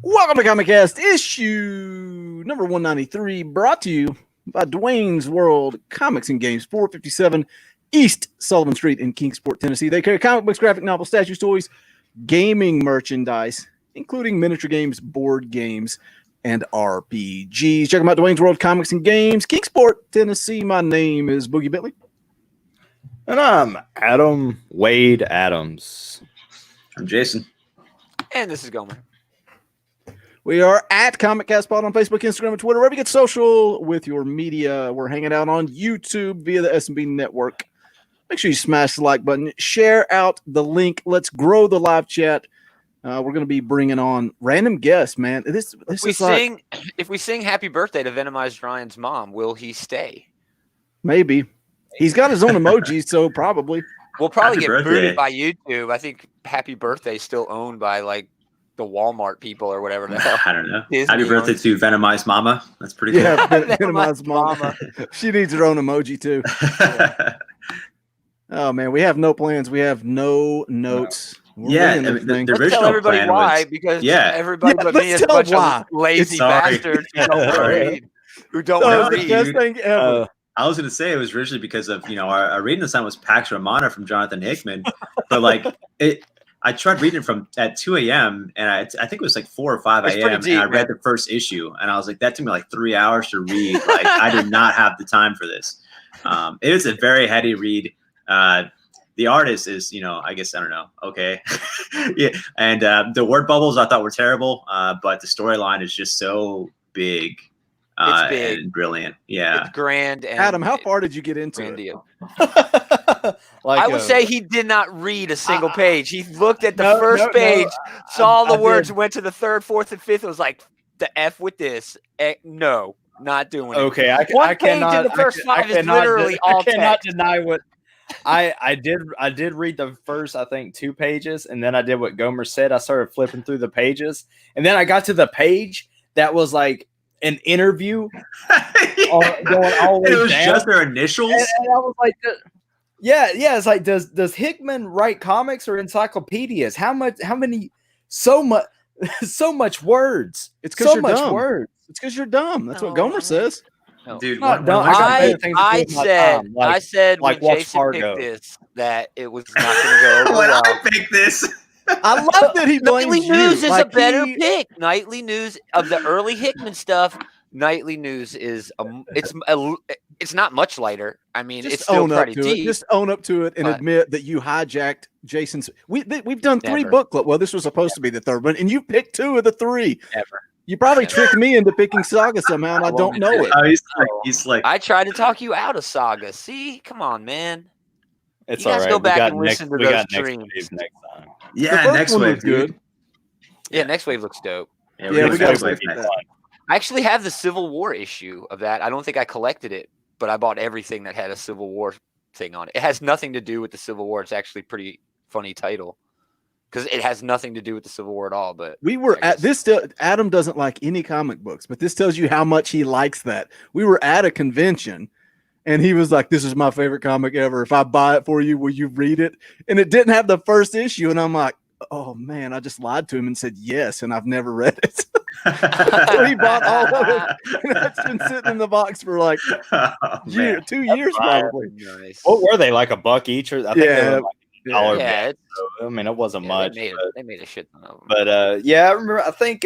Welcome to ComicCast issue number 193, brought to you by Dwayne's World Comics and Games, 457 East Sullivan Street in Kingsport, Tennessee. They carry comic books, graphic novels, statues, toys, gaming merchandise, including miniature games, board games, and RPGs. Check them out, Dwayne's World Comics and Games, Kingsport, Tennessee. My name is Boogie Bentley. And I'm Adam Wade Adams. I'm Jason. And this is Gaumer. We are at ComicCast Pod on Facebook, Instagram, and Twitter. Wherever you get social with your media. We're hanging out on YouTube via the S&B Network. Make sure you smash the like button. Share out the link. Let's grow the live chat. We're going to be bringing on random guests, man. If we sing Happy Birthday to Venomized Ryan's mom, will he stay? Maybe. He's got his own emojis, so probably. We'll probably get booted by YouTube. I think Happy Birthday is still owned by, like, the Walmart people or whatever the hell. I don't know. Happy birthday to Venomized Mama. That's pretty cool. Yeah, Venomized Mama. She needs her own emoji too. Yeah. Oh man, we have no plans. We have no notes. Yeah, the let's original tell everybody plan why, was, because everybody but me is a bunch of lazy bastards who don't want to read. Best thing ever. I was going to say it was originally because of, our reading assignment was Pax Romana from Jonathan Hickman, but like I tried reading it at 2 a.m. and I think it was like 4 or 5 a.m. and I read the first issue and I was like, that took me like 3 hours to read. Like I did not have the time for this. It is a very heady read. The artist is, I guess, I don't know. Okay. Yeah. And the word bubbles I thought were terrible. But the storyline is just so big. It's big and brilliant. Yeah. It's grand. And Adam, how far did you get into it? I would say he did not read a single page. He looked at the first page, saw the words, went to the third, fourth, and fifth. It was like, the F with this. No, not doing it. Okay, I cannot. In the first five is literally all text. I cannot deny what I did read the first, I think, 2 pages, and then I did what Gomer said. I started flipping through the pages, and then I got to the page that was like an interview going all the way down. It was just their initials. And I was like, yeah. It's like, does Hickman write comics or encyclopedias? How many? So much words. It's because you're much dumb. Words. It's because you're dumb. That's what Gomer says. No. Dude, I said like when Jason Fargo. picked this that it was not going to go over when well. I picked this. I love that he blames Nightly News you. is a better pick. Nightly News of the early Hickman stuff. Nightly News is it's not much lighter. I mean, it's still pretty deep. Just own up to it and admit that you hijacked Jason's. We've done 3 book club. Well, this was supposed to be the 3rd one, and you picked 2 of the 3. Ever. You probably tricked me into picking Saga somehow, and I don't know it. Oh, he's like. I tried to talk you out of Saga. See, come on, man. It's you guys all right. Go back and listen to those streams next time. Yeah, next wave, good. Yeah, Next Wave looks dope. Yeah, we got to wait for that. I actually have the Civil War issue of that. I don't think I collected it, but I bought everything that had a Civil War thing on it. It has nothing to do with the Civil War. It's actually a pretty funny title because it has nothing to do with the Civil War at all. But we were at this. Adam doesn't like any comic books, but this tells you how much he likes that. We were at a convention, and he was like, "This is my favorite comic ever. If I buy it for you, will you read it?" And it didn't have the first issue, and I'm like, "Oh man, I just lied to him and said yes, and I've never read it." So he bought all of it. And that's been sitting in the box for like 2 years probably. Nice. What were they, like $1 each? Or I think they were like $1. Yeah, I mean, it wasn't much. They made a shit ton of them. But I remember. I think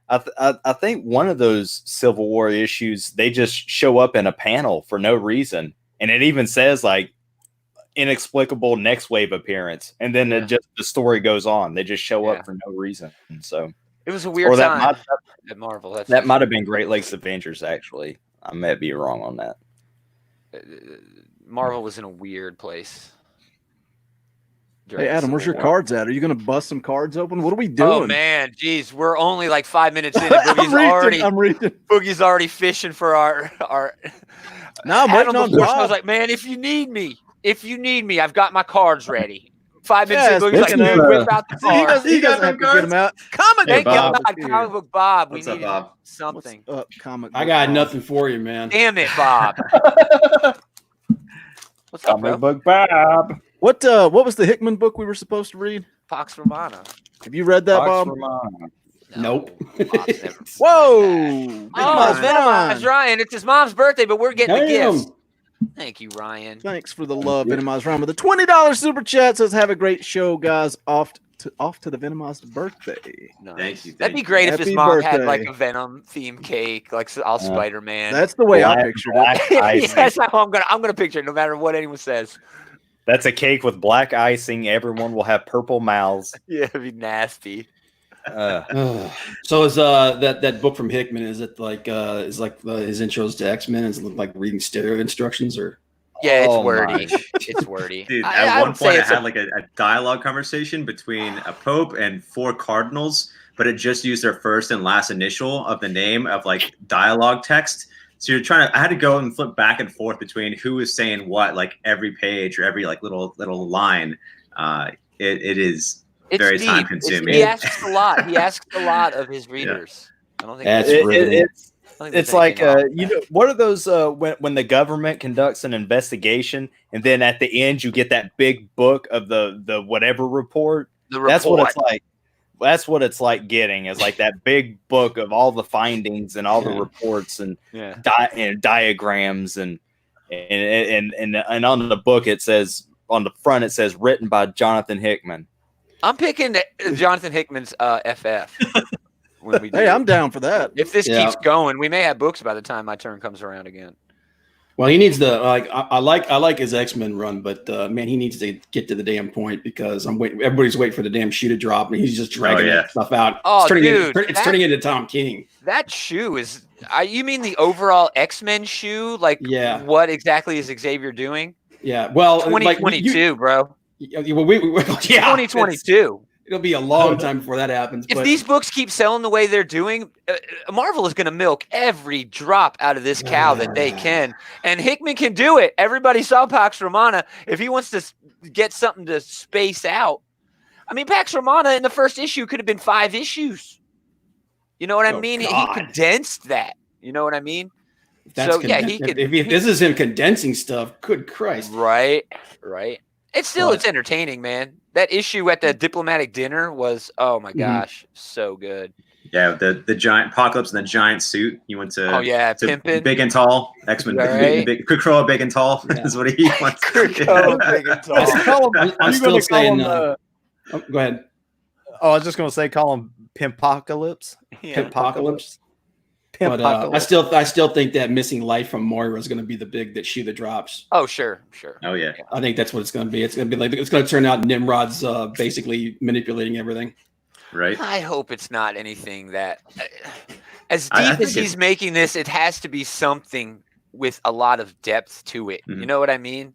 I think one of those Civil War issues, they just show up in a panel for no reason, and it even says like inexplicable Next Wave appearance, and then the story goes on. They just show up for no reason, and so. It was a weird time at Marvel. That might have been Great Lakes Avengers, actually. I may be wrong on that. Marvel was in a weird place. Hey, Adam, where's your cards at? Are you going to bust some cards open? What are we doing? Oh man, geez, we're only like 5 minutes in. And I'm reading. Boogie's already fishing for our. No, I'm waiting on before, so I Bob. was like, man, if you need me, I've got my cards ready. 5 minutes Yeah, in, Boogie's like, dude, whip out the cards. He doesn't have to get them out. Thank Bob. God, Comic Book Bob. What's we up, needed Bob? something. What's up, Comic I Book got Bob? nothing for you, man. Damn it, Bob. What's up, bro? Comic book Bob. What was the Hickman book we were supposed to read? Pax Romana. Have you read that, Bob? Nope. Bob's never- Whoa! Oh, Venomized Ryan. It's his mom's birthday, but we're getting the Damn. gifts. Thank you, Ryan. Thanks for the love, Venomized Ryan. With a $20 super chat says, "Have a great show, guys. Off to the Venomized birthday." Nice. Thank you. That'd be great if his Happy mom had birthday. like a Venom themed cake, like all Spider-Man. That's the way I Black- pictured black it. icing. Yeah, that's how I'm gonna picture it, no matter what anyone says. That's a cake with black icing. Everyone will have purple mouths. Yeah, it'd be nasty. So is that book from Hickman? Is it like his intros to X-Men? Is it like reading stereo instructions or? Yeah, it's Oh, wordy. my. It's wordy. Dude, I at one would say point, I it's a- had like a dialogue conversation between a pope and 4 cardinals, but it just used their first and last initial of the name of like dialogue text. So you're I had to go and flip back and forth between who is saying what, like every page or every like little line. It is it's very deep. time consuming. He asks a lot. He asks a lot of his readers. I don't think That's there's- riveting. I don't think It's there's like anything wrong with that. what are those when the government conducts an investigation and then at the end you get that big book of the whatever report. The That's what it's report. like. That's what it's like getting is like that big book of all the findings and all the reports and Yeah. and diagrams and on the book it says on the front it says written by Jonathan Hickman. I'm picking Jonathan Hickman's FF. When we do Hey, it. I'm down for that. If this Yeah. keeps going, we may have books by the time my turn comes around again. Well, he needs the like. I like his X-Men run, but man, he needs to get to the damn point because I'm waiting. Everybody's waiting for the damn shoe to drop, and he's just dragging yeah. that stuff out. Oh, it's turning dude, it's turning into Tom King. That shoe is. You mean the overall X-Men shoe? Like, Yeah. what exactly is Xavier doing? Yeah, well, 2022, bro. yeah, 2022. It'll be a long time before that happens. If but these books keep selling the way they're doing, Marvel is going to milk every drop out of this cow that they can. And Hickman can do it. Everybody saw Pax Romana. If he wants to get something to space out. I mean, Pax Romana in the first issue could have been 5 issues. You know what I mean? God. He condensed that. You know what I mean? that's so, yeah, he could. if this is him condensing stuff, good Christ. Right. It's still, it's entertaining, man. That issue at the diplomatic dinner was, oh my gosh, so good. Yeah, the giant apocalypse in the giant suit. He went to to pimping. big and tall. X-Men, Right. big Krakoa, big and tall is what he wants. Krakoa, big and tall. I'm still saying. Go ahead. Oh, I was just gonna say call him Pimpocalypse. Yeah. Apocalypse. But I still think that missing life from Moira is going to be the big that shoe that drops. Oh, sure. Oh yeah. I think that's what it's going to be. It's going to be like it's going to turn out Nimrod's basically manipulating everything. Right. I hope it's not anything that, as I deep think as he's making this, it has to be something with a lot of depth to it. Mhm. You know what I mean?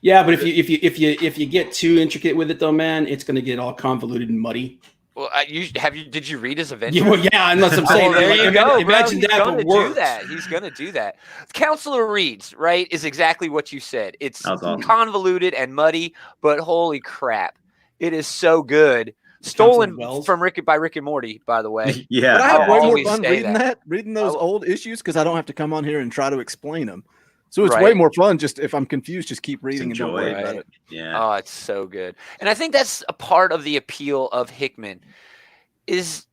Yeah, but if you get too intricate with it though, man, it's going to get all convoluted and muddy. Well, did you read his Avengers? Yeah, unless I'm saying. Well, there you go, bro. Imagine He's that, gonna but do worse. that. He's gonna do that. Counselor Reed's right is exactly what you said. It's That was awesome. convoluted and muddy, but holy crap, it is so good. Stolen Wells? from Rick and Morty, by the way. Yeah. But I have I'll way more always fun say reading reading those Oh. old issues because I don't have to come on here and try to explain them. So it's way Right. more fun. Just if I'm confused, just keep reading and don't enjoy worry it. about it. Yeah. Oh, it's so good. And I think that's a part of the appeal of Hickman is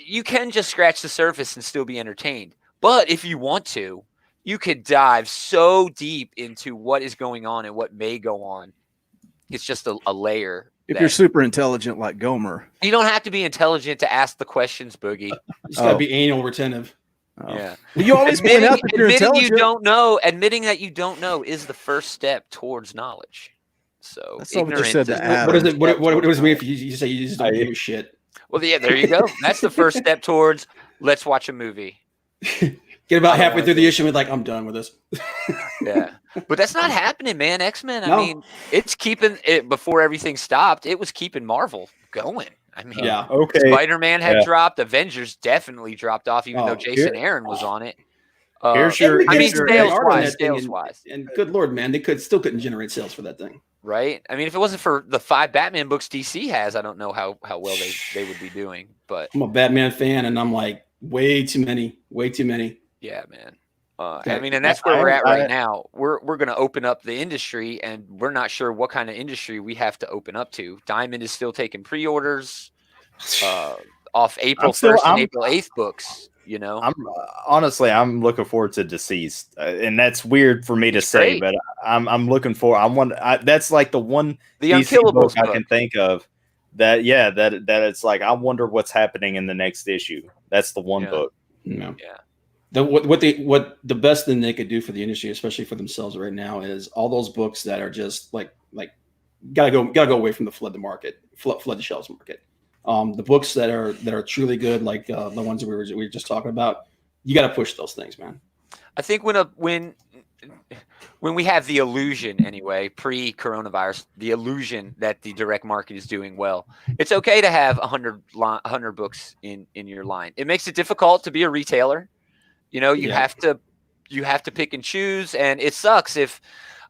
you can just scratch the surface and still be entertained. But if you want to, you could dive so deep into what is going on and what may go on. It's just a layer. If that- you're super intelligent like Gomer, you don't have to be intelligent to ask the questions, Boogie. It's got to be anal retentive. Yeah. But you always point out that you're Admitting you intelligent. don't know is the first step towards knowledge. So That's not what you ignorance said to is the Adam. What is first it? What step does it mean towards if you say you just don't give a shit? Well, yeah, there you go. That's the first step towards let's watch a movie. Get about halfway through the issue and be like, I'm done with this. Yeah. But that's not happening, man. X-Men, No. I mean, it's keeping it before everything stopped. It was keeping Marvel going. I mean, Yeah. Okay. Spider-Man had Yeah. dropped. Avengers definitely dropped off, even though Oh, Jason Aaron was on it. Here's your- I mean, here's your- sales-wise, and good Lord, man, they still couldn't generate sales for that thing. right? I mean, if it wasn't for the 5 Batman books DC has, I don't know how well they would be doing. But I'm a Batman fan, and I'm like, way too many. yeah, man. Okay. I mean, and that's where we're at I- right now. We're going to open up the industry, and we're not sure what kind of industry we have to open up to. Diamond is still taking pre-orders off April 1st and April 8th books. You know, I'm looking forward to Deceased, and that's weird for me to say, great. but I'm looking for. That's like the one the DC Unkillables book I book. can think of that it's like I wonder what's happening in the next issue. That's the one Yeah. book. No. Yeah. What the best thing they could do for the industry, especially for themselves right now, is all those books that are just like gotta go away from the flood the shelves market. The books that are truly good, like the ones that we were just talking about, you got to push those things, man. I think when we have the illusion, anyway, pre-coronavirus, the illusion that the direct market is doing well, it's okay to have 100 books in your line. It makes it difficult to be a retailer. You know, you have to pick and choose, and it sucks if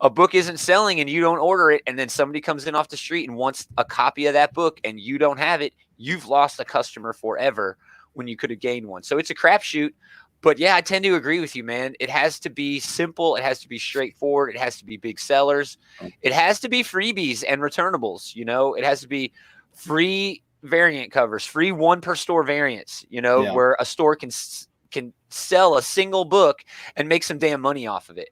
a book isn't selling and you don't order it, and then somebody comes in off the street and wants a copy of that book and you don't have it. You've lost a customer forever when you could have gained one. So it's a crapshoot. But yeah, I tend to agree with you, man. It has to be simple. It has to be straightforward. It has to be big sellers. It has to be freebies and returnables. You know, it has to be free variant covers, free 1 per store variants, you know, where a store can sell a single book and make some damn money off of it.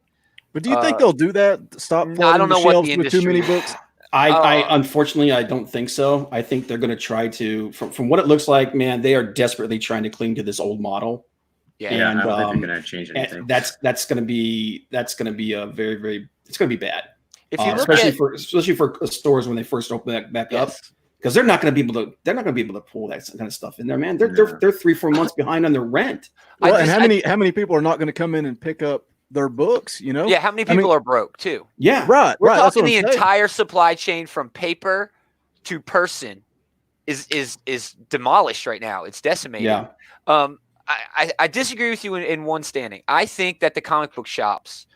But do you think they'll do that? Stop flooding I don't know the what shelves the with too many industry- books? I unfortunately I don't think so. I think they're going to try to, from what it looks like, man, they are desperately trying to cling to this old model. Yeah, Yeah, And, I don't think they're going to change anything. And that's going to be a very, very, it's going to be bad. If you look especially for stores when they first open back up, because they're not going to be able to pull that kind of stuff in there, man. They're 3-4 months behind on their rent. Well, and how many people are not going to come in and pick up their books? You know, yeah, how many people are broke too? Yeah, right. We're That's talking what the I'm saying. entire supply chain from paper to person is demolished right now. It's decimated. Yeah. I disagree with you in one standing. I think that the comic book shops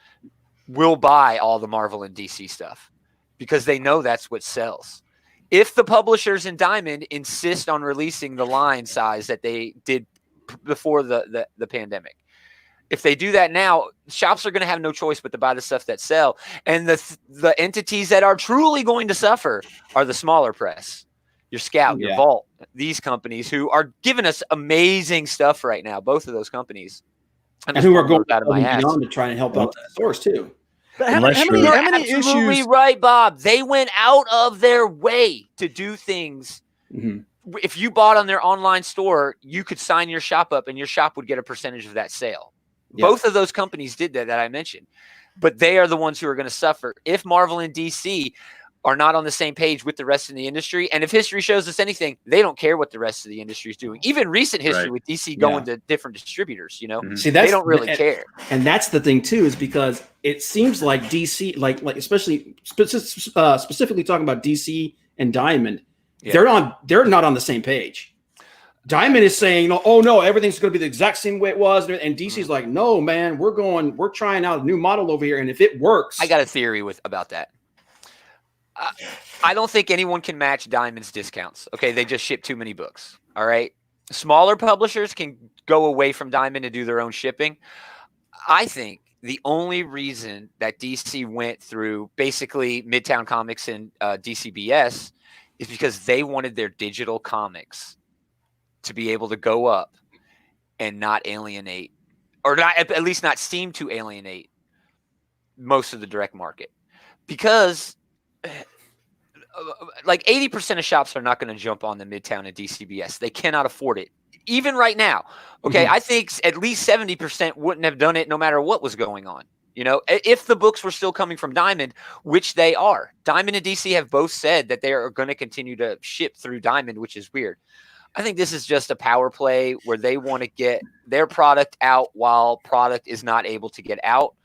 will buy all the Marvel and DC stuff because they know that's what sells. If the publishers in Diamond insist on releasing the line size that they did before the pandemic, if they do that now, shops are going to have no choice but to buy the stuff that sell. And the entities that are truly going to suffer are the smaller press, your Scout, your Vault, these companies who are giving us amazing stuff right now. Both of those companies. And who are going out of my ass to try and help out the stores too. But how many absolutely issues? right, Bob. They went out of their way to do things. Mm-hmm. If you bought on their online store, you could sign your shop up and your shop would get a percentage of that sale. Yeah. Both of those companies did that I mentioned, but they are the ones who are going to suffer. If Marvel and DC are not on the same page with the rest of the industry, and if history shows us anything, they don't care what the rest of the industry is doing. Even recent history with DC going to different distributors, you know, See, they don't really care. And that's the thing too, is because it seems like DC, like especially specifically talking about DC and Diamond, they're not on the same page. Diamond is saying, "Oh no, everything's going to be the exact same way it was," and DC's like, "No, man, we're trying out a new model over here, and if it works." I got a theory about that. I don't think anyone can match Diamond's discounts. Okay, they just ship too many books. All right, smaller publishers can go away from Diamond and do their own shipping. I think the only reason that DC went through basically Midtown Comics and DCBS is because they wanted their digital comics to be able to go up and not alienate, or not at least not seem to alienate most of the direct market, because like 80% of shops are not going to jump on the Midtown and DCBS. They cannot afford it. Even right now. Okay. I think at least 70% wouldn't have done it no matter what was going on. You know, if the books were still coming from Diamond, which they are. Diamond and DC have both said that they are going to continue to ship through Diamond, which is weird. I think this is just a power play where they want to get their product out while product is not able to get out.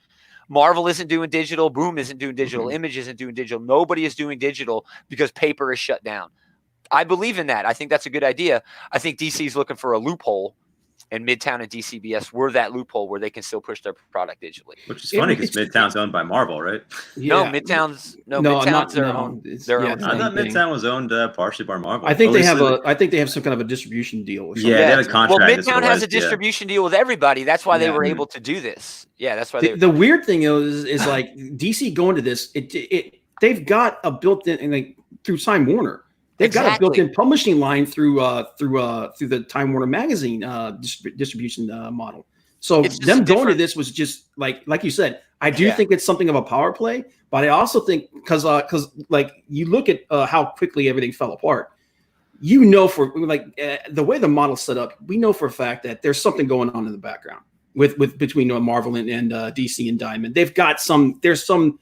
Marvel isn't doing digital. Boom isn't doing digital. Image isn't doing digital. Nobody is doing digital because paper is shut down. I believe in that. I think that's a good idea. I think DC is looking for a loophole, and Midtown and DCBS were that loophole where they can still push their product digitally. Which is funny because Midtown's owned by Marvel, right? No, Midtown's their own. Their own. I thought Midtown was owned partially by Marvel. I think they have some kind of a distribution deal. Or something. Yeah, they have a contract. Well, Midtown has a distribution deal with everybody. That's why they were able to do this. Yeah, that's why. The weird thing is like DC going to this. They've got a built-in like through Time Warner. They've got a built-in publishing line through the Time Warner magazine distribution model. So them going to this was just like you said. I do think it's something of a power play, but I also think because like you look at how quickly everything fell apart. You know, for the way the model's set up, we know for a fact that there's something going on in the background with between Marvel and DC and Diamond. They've got there's some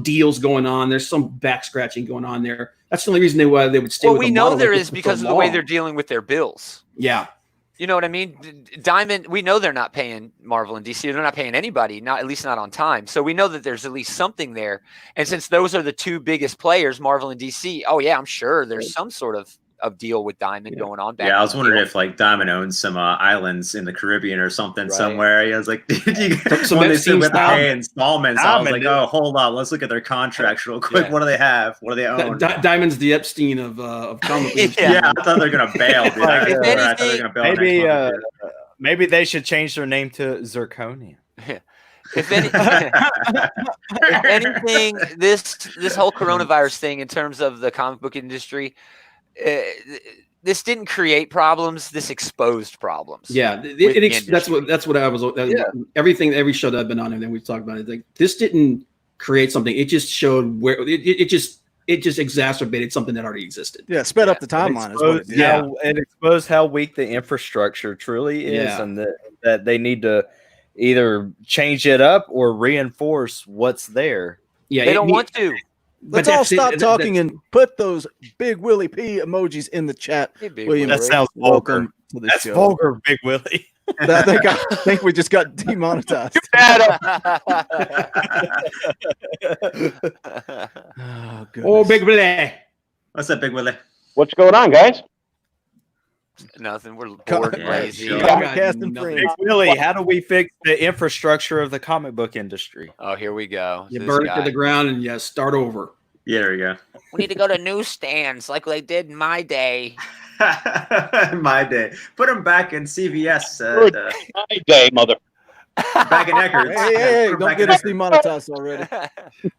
deals going on. There's some back scratching going on there. That's the only reason why they would stay. Well, we know there is because of the way they're dealing with their bills. Yeah, you know what I mean. Diamond, we know they're not paying Marvel and DC. They're not paying anybody, at least not on time. So we know that there's at least something there. And since those are the two biggest players, Marvel and DC, oh yeah, I'm sure there's some sort of deal with Diamond going on back. Yeah, I was wondering if like Diamond owns some islands in the Caribbean or something somewhere. I was like, when they said with the pay installments, I was like, oh, hold on, let's look at their contracts real quick. What do they have? What do they own? Diamond's the Epstein of comic books. Yeah, I thought they're gonna bail. Maybe they should change their name to Zirconia. If anything, this whole coronavirus thing in terms of the comic book industry, this didn't create problems. This exposed problems. Yeah, that's what I was. Every show that I've been on, and then we've talked about it. Like this didn't create something. It just showed where it just exacerbated something that already existed. Yeah, sped up the timeline. It exposed how weak the infrastructure truly is, and that they need to either change it up or reinforce what's there. Yeah, they don't want to. Let's all stop talking and put those big Willie P emojis in the chat. Hey, William, that sounds vulgar. That's show. Vulgar, Big Willie. I think we just got demonetized. Oh, Big Willie. What's up, Big Willie? What's going on, guys? Nothing. We're bored and lazy. ComicCast Intro. Big Willie, how do we fix the infrastructure of the comic book industry? Oh, here we go. You burn it to the ground and start over. Yeah, there we go. We need to go to newsstands like they did in my day. My day. Put them back in CVS. My day, mother. Back in Eckerd's. Hey, don't get us demonetized already.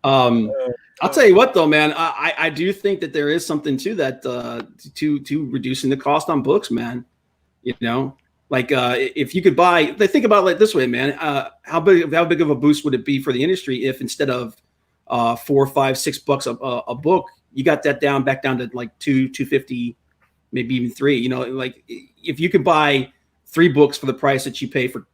I'll tell you what, though, man. I do think that there is something to that, to reducing the cost on books, man. You know, like if you could buy, think about it like this way, man. How big of a boost would it be for the industry if instead of $4, $5, $6 a book, you got that back down to like $2.50, maybe even $3. You know, like if you could buy 3 books for the price that you pay for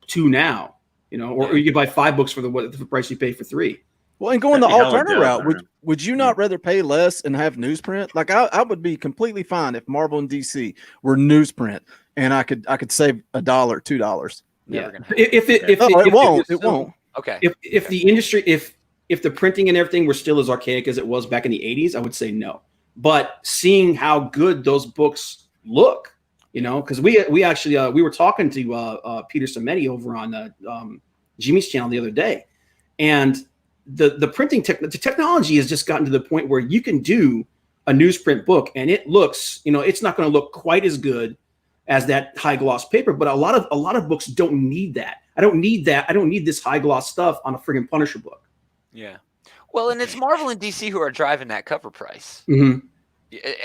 2 now, you know, or you could buy 5 books for the price you pay for 3. Well, and going the alternative route, would you not rather pay less and have newsprint? Like I would be completely fine if Marvel and DC were newsprint, and I could save $1, $2. Yeah, it won't. Okay. If the industry, if the printing and everything were still as archaic as it was back in the 80s, I would say no. But seeing how good those books look, you know, because we actually we were talking to Peter Samedi over on Jimmy's channel the other day, and the printing the technology has just gotten to the point where you can do a newsprint book and it looks, you know, it's not going to look quite as good as that high gloss paper, but a lot of books don't need that. I don't need that. I don't need this high gloss stuff on a friggin' Punisher book. Yeah. Well, and it's Marvel and DC who are driving that cover price. Mm-hmm.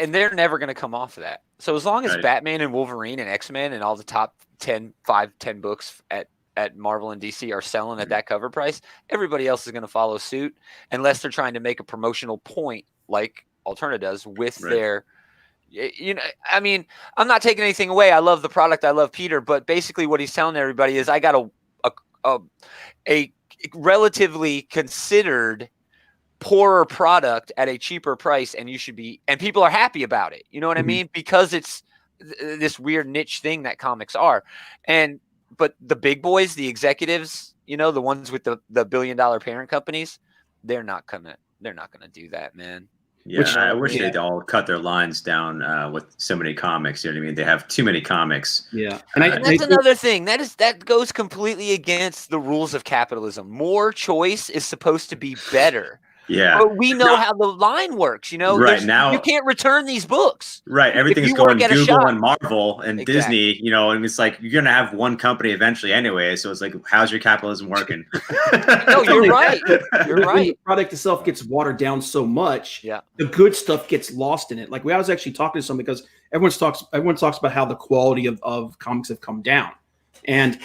And they're never going to come off of that. So as long as Batman and Wolverine and X-Men and all the top 10 books at Marvel and DC are selling at that cover price, everybody else is going to follow suit unless they're trying to make a promotional point like Alterna does with their, you know, I mean, I'm not taking anything away. I love the product. I love Peter, but basically what he's telling everybody is I got a relatively considered poorer product at a cheaper price, and you should be, and people are happy about it. You know what I mean? Because it's this weird niche thing that comics are. But the big boys, the executives, the ones with the billion-dollar parent companies, they're not gonna do that, man. Yeah, I wish they'd all cut their lines down with so many comics. You know what I mean? They have too many comics. Yeah, and that's another thing. That goes completely against the rules of capitalism. More choice is supposed to be better. Yeah, but we know how the line works. Right now you can't return these books. Right, everything's going Google shop, and Marvel and Disney. And it's like you're gonna have one company eventually anyway. So it's like, how's your capitalism working? No, you're right. You're when right. the product itself gets watered down so much, yeah, the good stuff gets lost in it. Like I was actually talking to someone because everyone talks about how the quality of comics have come down. And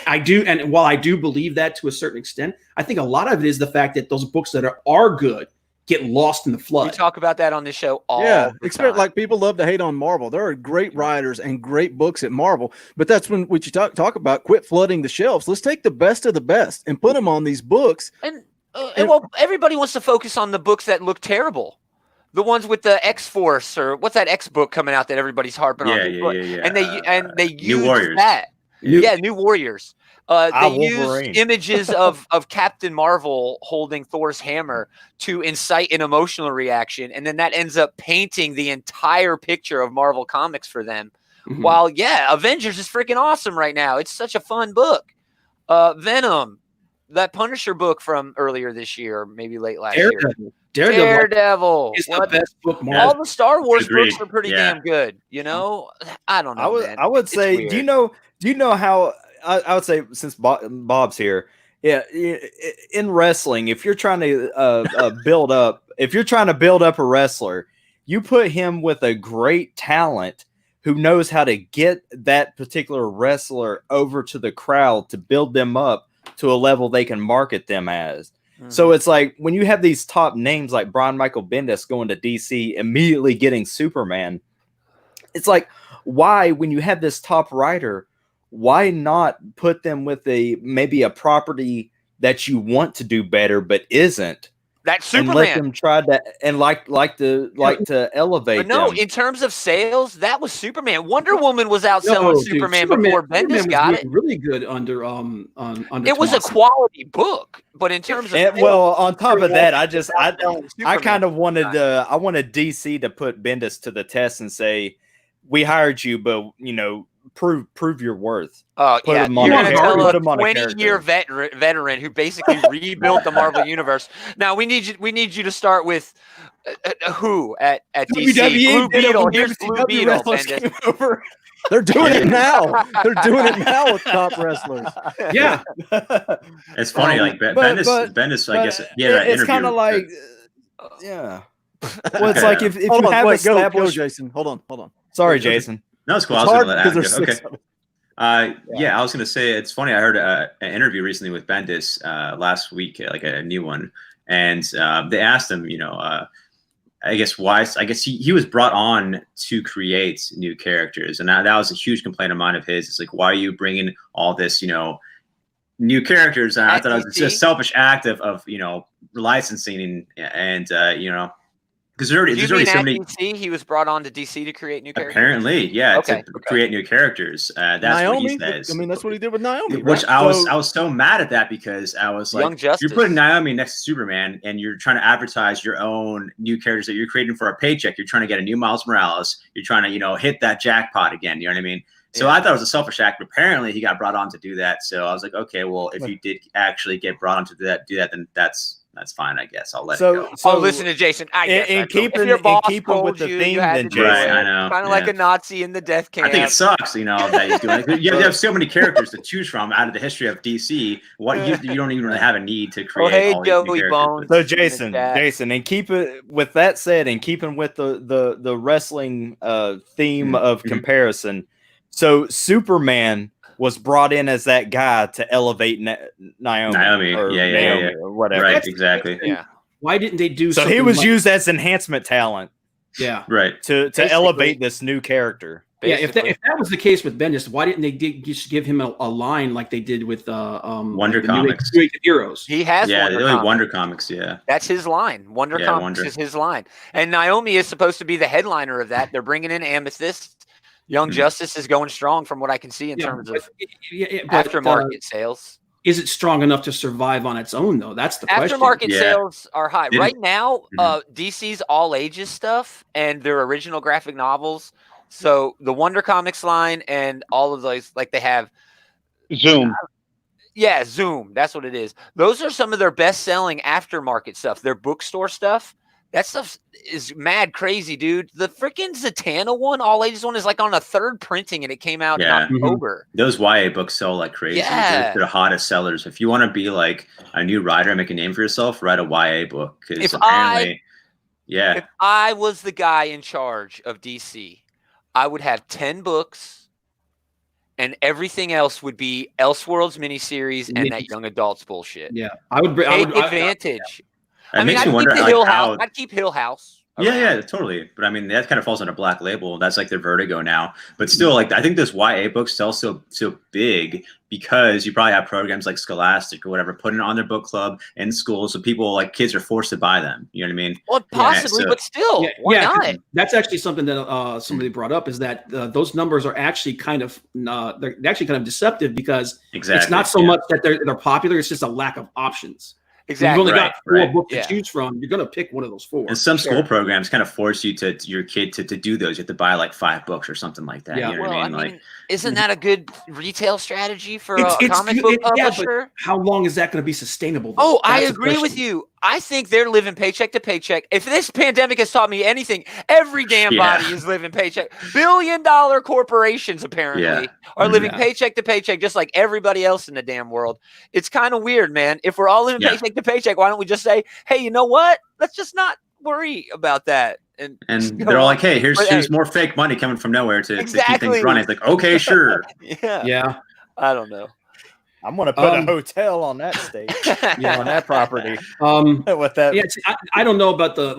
while I do believe that to a certain extent, I think a lot of it is the fact that those books that are good get lost in the flood. We talk about that on this show all the time. Like people love to hate on Marvel. There are great writers and great books at Marvel, but that's when you talk about quit flooding the shelves. Let's take the best of the best and put them on these books. And everybody wants to focus on the books that look terrible. The ones with the X-Force or what's that X book coming out that everybody's harping on? Yeah. And they use New Warriors. that. New Warriors. They Wolverine. use images of Captain Marvel holding Thor's hammer to incite an emotional reaction, and then that ends up painting the entire picture of Marvel Comics for them. Mm-hmm. While Avengers is freaking awesome right now. It's such a fun book. Venom, that Punisher book from earlier this year, maybe late last year. Daredevil is the best book. All the Star Wars Agreed. books are pretty damn good. I don't know. I would say, weird. do you know how I would say, since Bob's here, in wrestling, if you're trying to build up a wrestler, you put him with a great talent who knows how to get that particular wrestler over to the crowd to build them up to a level they can market them as. So it's like when you have these top names like Brian Michael Bendis going to DC, immediately getting Superman, it's like, why, when you have this top writer, why not put them with maybe a property that you want to do better but isn't? That's Superman. And let them try that and like to elevate. But no, them. in terms of sales, that was Superman. Wonder Woman was outselling Superman before Bendis got it. Really good under It was a quality book, but in terms of on top of that, I kind of wanted DC to put Bendis to the test and say, we hired you, but prove your worth. Oh, yeah. You're going to tell a 20-year veteran who basically rebuilt the Marvel universe. Now we need you to start with who at DC? Blue Beetle. Here's Blue Beetle. They're doing it now. They're doing it now with top wrestlers. Yeah. It's funny, like Bendis, I guess, it's kind of like, Well, it's like if you have established. Go, Jason. Hold on. Sorry, Jason. No, it's cool. I was going to let Adam go. Okay. I was going to say, it's funny. I heard an interview recently with Bendis last week, like a new one, and they asked him, I guess why. I guess he was brought on to create new characters, and that was a huge complaint of mine of his. It's like, why are you bringing all this, new characters? And I thought it was just a selfish act of licensing and because there's already so many. DC? He was brought on to DC to create new characters. Apparently, to create new characters. That's Naomi, what he says. I mean, that's what he did with Naomi. Which I was so mad at that because I was like, you're putting Naomi next to Superman, and you're trying to advertise your own new characters that you're creating for a paycheck. You're trying to get a new Miles Morales. You're trying to hit that jackpot again. You know what I mean? So I thought it was a selfish act, but apparently he got brought on to do that. So I was like, okay, well, if you did actually get brought on to do that, then that's fine, I guess. I'll let it go. So listen to Jason. I guess and keeping with the theme, then Jason. Right, I know. Kind of like a Nazi in the death camp. I think it sucks, that he's doing it. You have so many characters to choose from out of the history of DC. What you don't even really have a need to create all these new characters. Bones. So Jason, and keep it with that said, and keeping with the wrestling theme of comparison. So Superman was brought in as that guy to elevate Naomi or whatever. Right, exactly. Yeah. Why didn't they do? So he was used as enhancement talent. Yeah. Right. To elevate this new character. Basically. Yeah. If that was the case with Bendis, why didn't they just give him a line like they did with Wonder Comics Heroes? He has Wonder Comics. Yeah. That's his line. Wonder Comics is his line, and Naomi is supposed to be the headliner of that. They're bringing in Amethyst. Young Justice is going strong from what I can see in terms of aftermarket sales. is it strong enough to survive on its own, though? That's the question. Aftermarket sales are high. Didn't- Right now, DC's all ages stuff and their original graphic novels. So the Wonder Comics line and all of those, like they have Zoom. Yeah, Zoom. That's what it is. Those are some of their best-selling aftermarket stuff. Their bookstore stuff. That stuff is mad crazy, dude. The freaking Zatanna one, all ages one, is like on a third printing, and it came out in October. Those YA books sell like crazy. Yeah. They're the hottest sellers. If you want to be like a new writer and make a name for yourself, write a YA book. Because apparently, if I was the guy in charge of DC, I would have 10 books. And everything else would be Elseworlds miniseries and that young adults bullshit. Yeah, I would take advantage. It makes me wonder, I'd keep Hill House. Yeah, totally. But I mean, that kind of falls under Black Label. That's like their Vertigo now. But still, like I think those YA books sell so big because you probably have programs like Scholastic or whatever putting it on their book club in school, so people like kids are forced to buy them. You know what I mean? Well, possibly, but still, why not? That's actually something that somebody brought up is that those numbers are actually kind of they're actually kind of deceptive because it's not so much that they're popular; it's just a lack of options. Exactly. You've only got 4 books to choose from. You're going to pick one of those 4. And some school programs kind of force you your kid to do those. You have to buy like 5 books or something like that. Yeah. You know what I mean? Like, isn't that a good retail strategy for a comic book publisher? But how long is that going to be sustainable? Though? Oh, I agree with you. I think they're living paycheck to paycheck. If this pandemic has taught me anything, every damn body is living paycheck. Billion-dollar corporations apparently are living paycheck to paycheck, just like everybody else in the damn world. It's kind of weird, man. If we're all living paycheck to paycheck, why don't we just say, hey, you know what? Let's just not worry about that. And they're all like, hey, here's more fake money coming from nowhere to keep things running. It's like, okay, sure. Yeah. I don't know. I'm going to put a hotel on that stage, on that property. With that, I don't know about the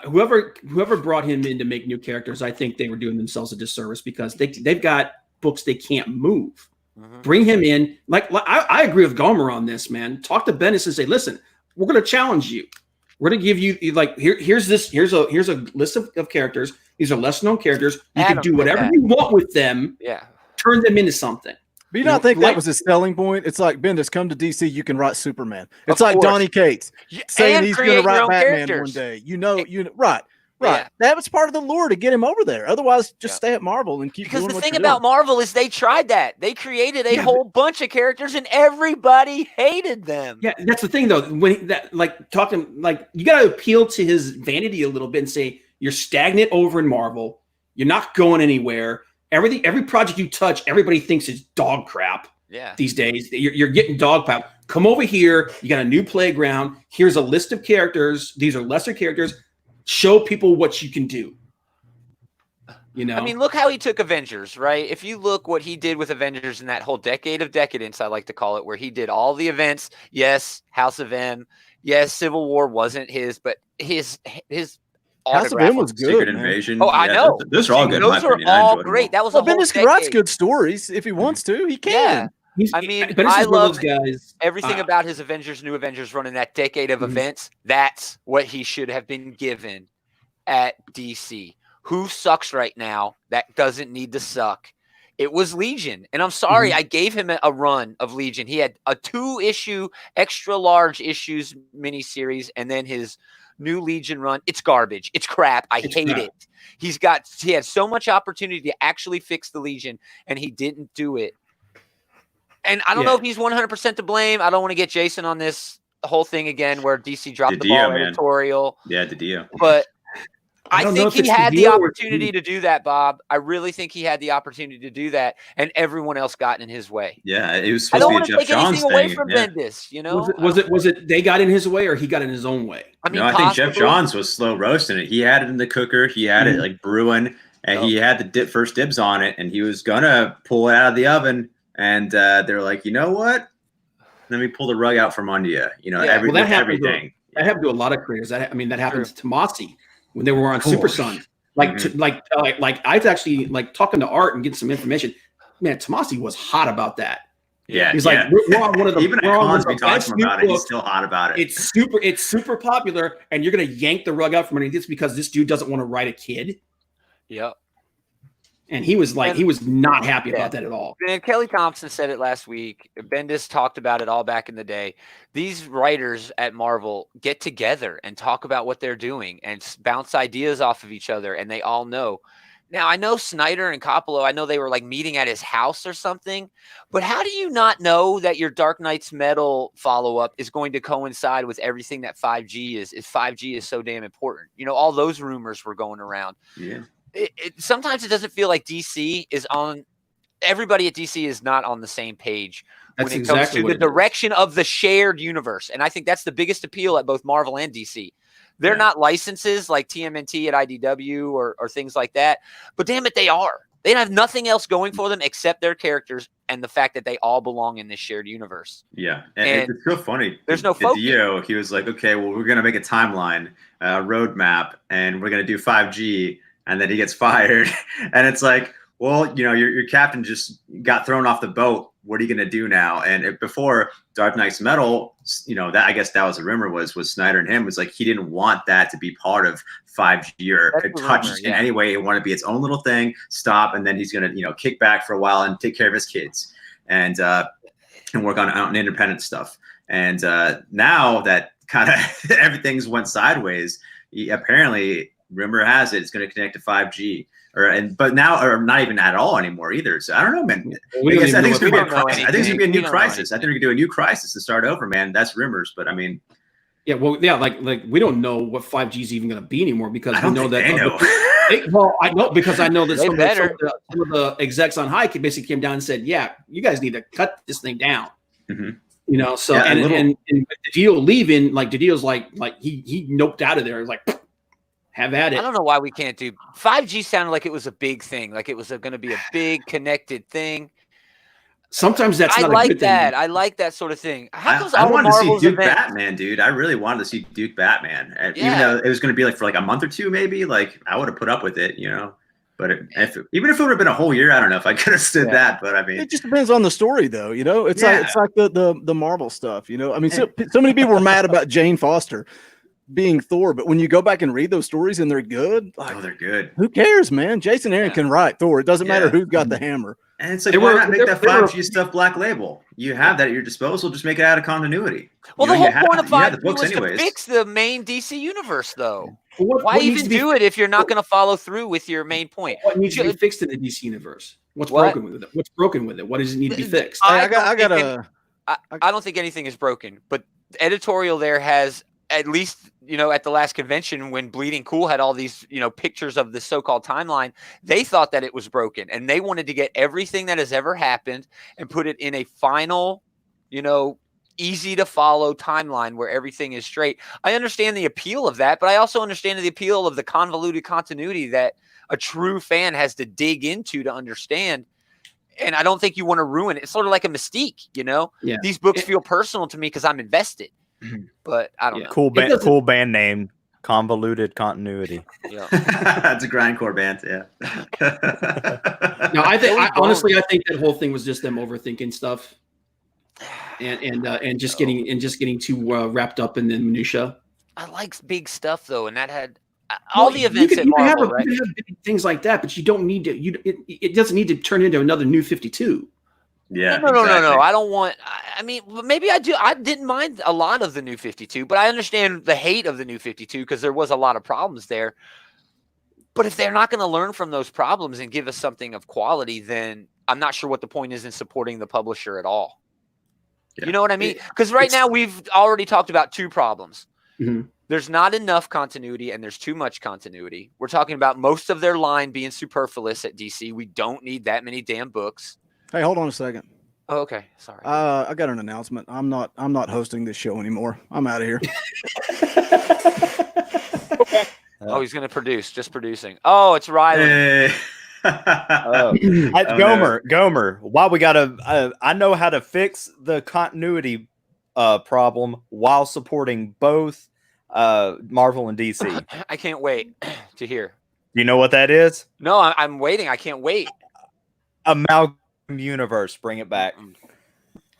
whoever brought him in to make new characters. I think they were doing themselves a disservice because they've got books they can't move. Bring him in. I agree with Gaumer on this, man. Talk to Bendis and say, listen, we're going to challenge you. We're going to give you here's a list of characters. These are less known characters. You can do whatever you want with them. Yeah, turn them into something. But you don't think that was his selling point? It's like, Bendis, come to DC, you can write Superman. It's like Donny Cates saying he's going to write Batman one day. Right. Yeah. That was part of the lure to get him over there. Otherwise, just stay at Marvel and keep doing what you're doing. Because the thing about Marvel is they tried that. They created a whole bunch of characters and everybody hated them. Yeah, that's the thing, though. When you got to appeal to his vanity a little bit and say, you're stagnant over in Marvel. You're not going anywhere. Every project you touch, everybody thinks is dog crap. Yeah. These days, you're getting dog crap. Come over here. You got a new playground. Here's a list of characters. These are lesser characters. Show people what you can do. You know, I mean, look how he took Avengers, right? If you look what he did with Avengers in that whole decade of decadence, I like to call it, where he did all the events. Yes, House of M. Yes, Civil War wasn't his, but his House of M was good. Secret Invasion. Oh, I know. Those are all good. Those are all great. That was a whole Bendis writes good stories if he wants to. He can. I love guys. Everything about his Avengers, New Avengers run in that decade of events. That's what he should have been given at DC. Who sucks right now that doesn't need to suck? It was Legion. And I'm sorry, I gave him a run of Legion. He had a 2-issue, extra large issues miniseries, and then his new Legion run. It's garbage. It's crap. I hate it. He had so much opportunity to actually fix the Legion, and he didn't do it. And I don't know if he's 100% to blame. I don't want to get Jason on this whole thing again where DC dropped the ball editorial. Yeah, the Dio. But I think he had the opportunity to do that, Bob. I really think he had the opportunity to do that, and everyone else got in his way. Yeah, it was supposed to be a Jeff Johns thing. Away from Bendis, you know? Was it they got in his way or he got in his own way? I think Jeff Johns was slow roasting it. He had it in the cooker. He had it like brewing, and he had the first dibs on it, and he was gonna pull it out of the oven. And they're like, you know what? Let me pull the rug out from under you. You know, everything. That happened to a lot of creators. That happened to Tomasi when they were on Super Sun. I've actually talking to Art and getting some information. Man, Tomasi was hot about that. Yeah, he's like, we're on one of the. Even at cons, we talked about it. He's still hot about it. It's super popular, and you're gonna yank the rug out from underneath this because this dude doesn't want to write a kid. Yep. And he was like, he was not happy about that at all. And Kelly Thompson said it last week. Bendis talked about it all back in the day. These writers at Marvel get together and talk about what they're doing and bounce ideas off of each other, and they all know. Now, I know Snyder and Capullo, I know they were like meeting at his house or something, but how do you not know that your Dark Knight's Metal follow-up is going to coincide with everything that 5G is? If 5G is so damn important. You know, all those rumors were going around. Yeah. Sometimes it doesn't feel like DC is on. Everybody at DC is not on the same page when it comes to the direction of the shared universe. And I think that's the biggest appeal at both Marvel and DC. They're not licenses like TMNT at IDW or things like that. But damn it, they are. They have nothing else going for them except their characters and the fact that they all belong in this shared universe. Yeah. And it's so funny. There's no focus. Dio, he was like, okay, well, we're going to make a timeline, roadmap, and we're going to do 5G. And then he gets fired. And it's like, well, you know, your captain just got thrown off the boat. What are you going to do now? And before Dark Knight's Metal, you know, that I guess that was a rumor was Snyder and him was like he didn't want that to be part of 5G or touched in any way. He wanted to be its own little thing, stop, and then he's going to, you know, kick back for a while and take care of his kids and work on independent stuff. And now that kind of everything's went sideways, apparently rumor has it it's going to connect to 5G. But now, or not even at all anymore either. So I don't know, man. I think it's going to be a new crisis. I think we could do a new crisis to start over, man. That's rumors, but I mean, yeah, well, yeah, like we don't know what 5G is even going to be anymore because we know that. They know. Well, I know because I know that some of the execs on high basically came down and said, "Yeah, you guys need to cut this thing down." Mm-hmm. You know, so and with Didio leaving, like Didio's like he noped out of there. Like, have at it. I don't know why we can't do 5G. Sounded like it was a big thing, like it was going to be a big connected thing. Sometimes that's not like a good that. thing. I like that sort of thing. I wanted to see Duke Batman, dude. I really wanted to see Duke Batman, even though it was going to be like for like a month or two, maybe. Like I would have put up with it, you know. But even if it would have been a whole year, I don't know if I could have stood that. But I mean, it just depends on the story, though. You know, it's like the Marvel stuff. You know, I mean, so many people were mad about Jane Foster being Thor, but when you go back and read those stories and they're good, like, they're good. Who cares, man? Jason Aaron can write Thor. It doesn't matter who's got the hammer. And it's like, why not make that 5G stuff Black Label? You have that at your disposal. Just make it out of continuity. Well, the whole point of 5G was to fix the main DC universe, though. Why even do it if you're not going to follow through with your main point? What needs to be fixed in the DC universe? What's broken with it? What's broken with it? What does it need to be fixed? I don't think anything is broken, but editorial there has, at least, you know, at the last convention when Bleeding Cool had all these, you know, pictures of the so-called timeline, they thought that it was broken and they wanted to get everything that has ever happened and put it in a final, you know, easy to follow timeline where everything is straight. I understand the appeal of that, but I also understand the appeal of the convoluted continuity that a true fan has to dig into to understand. And I don't think you want to ruin it. It's sort of like a Mystique, you know? Yeah. These books feel personal to me because I'm invested. But I don't know. Cool band name, Convoluted Continuity. Yeah. That's a grindcore band, yeah. No, honestly I think that whole thing was just them overthinking stuff. And just getting too wrapped up in the minutia. I like big stuff though, and that had all the events at Marvel, right? You can have big things like that, but you don't need to. It doesn't need to turn into another New 52. Yeah, no. I don't want. I mean, maybe I do. I didn't mind a lot of the New 52, but I understand the hate of the New 52 because there was a lot of problems there. But if they're not going to learn from those problems and give us something of quality, then I'm not sure what the point is in supporting the publisher at all. Yeah. You know what I mean? Because right now we've already talked about two problems. Mm-hmm. There's not enough continuity and there's too much continuity. We're talking about most of their line being superfluous at DC. We don't need that many damn books. Hey, hold on a second. Oh, okay. Sorry. I got an announcement. I'm not hosting this show anymore. I'm out of here. Okay. Oh, he's going to produce. Just producing. Oh, it's Rylan. Gaumer. Why we gotta? I know how to fix the continuity problem while supporting both Marvel and DC. I can't wait to hear. You know what that is? No, I'm waiting. I can't wait. Amalgam Universe, bring it back.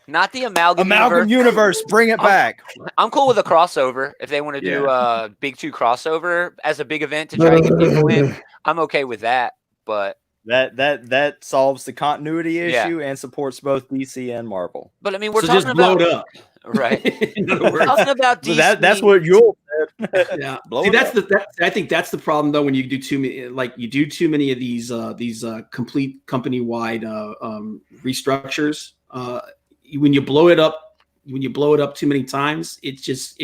Not the Amalgam Universe, bring it back. I'm cool with a crossover. If they want to do a Big Two crossover as a big event to try to get people in, I'm okay with that. But That solves the continuity Yeah. issue and supports both DC and Marvel. But I mean, we're So talking just blow about it up. right. In other We're words. talking about So DC. that's what you'll Yeah. blow See, it that's up. I think that's the problem though when you do too many, like you do too many of these complete company wide restructures. When you blow it up too many times, it just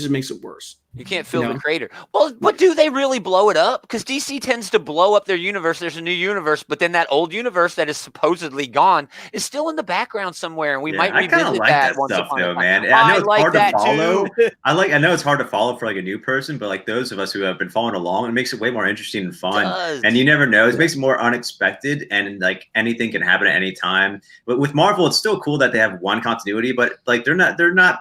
makes it worse. You can't fill the crater. Well, but do they really blow it up? Because DC tends to blow up their universe. There's a new universe, but then that old universe that is supposedly gone is still in the background somewhere, and we might I kind of revisit like that that once stuff upon a though, time. man. I know it's like hard to that follow. too. I know it's hard to follow for like a new person, but like those of us who have been following along, it makes it way more interesting and fun. And you never know. It makes it more unexpected, and like anything can happen at any time. But with Marvel, it's still cool that they have one continuity, but like they're not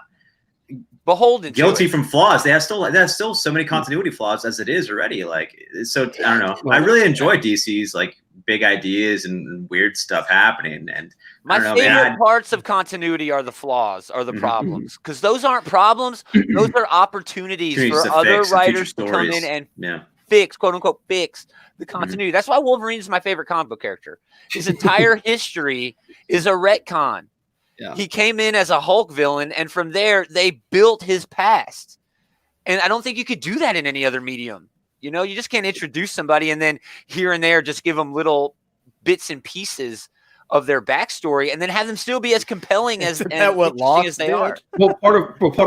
beholden guilty from flaws. They have still so many continuity flaws as it is already. Like, so I don't know. I really enjoy DC's like big ideas and weird stuff happening. And my favorite parts of continuity are the flaws, are the problems, because those aren't problems. Those are opportunities for other writers to come in and fix, quote unquote, fix the continuity. That's why Wolverine is my favorite comic book character. His entire history is a retcon. Yeah. He came in as a Hulk villain, and from there, they built his past. And I don't think you could do that in any other medium. You know, you just can't introduce somebody and then here and there just give them little bits and pieces of their backstory and then have them still be as compelling as interesting as they are. Well, part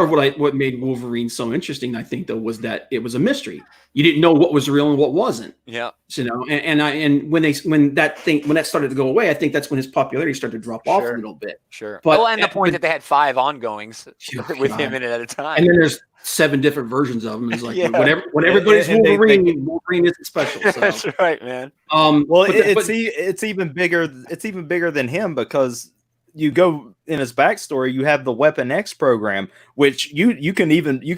of what made Wolverine so interesting, I think, though, was that it was a mystery. You didn't know what was real and what wasn't. Yeah. So, you know, and when that started to go away, I think that's when his popularity started to drop off a little bit. Sure. But and the point that they had 5 ongoings with him in it at a time. And then there's 7 different versions of him. It's like whenever everybody's Wolverine, Wolverine isn't special. So. That's right, man. Well, it's even bigger. It's even bigger than him because you go in his backstory. You have the Weapon X program, which you can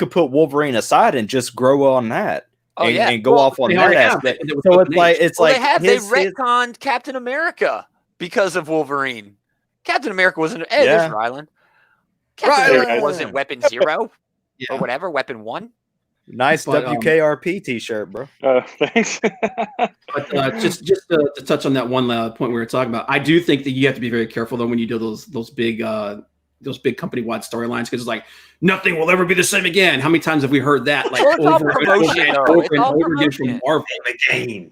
put Wolverine aside and just grow on that. And go off on that aspect. So they retconned Captain America because of Wolverine. Captain America wasn't. Hey, there's Rylan. Captain America wasn't Weapon 0 or whatever. Weapon 1. Nice WKRP T-shirt, bro. Thanks. But just to touch on that one point we were talking about, I do think that you have to be very careful though when you do those big company-wide storylines, because it's like nothing will ever be the same again. How many times have we heard that? Like over and over again from Marvel. Again.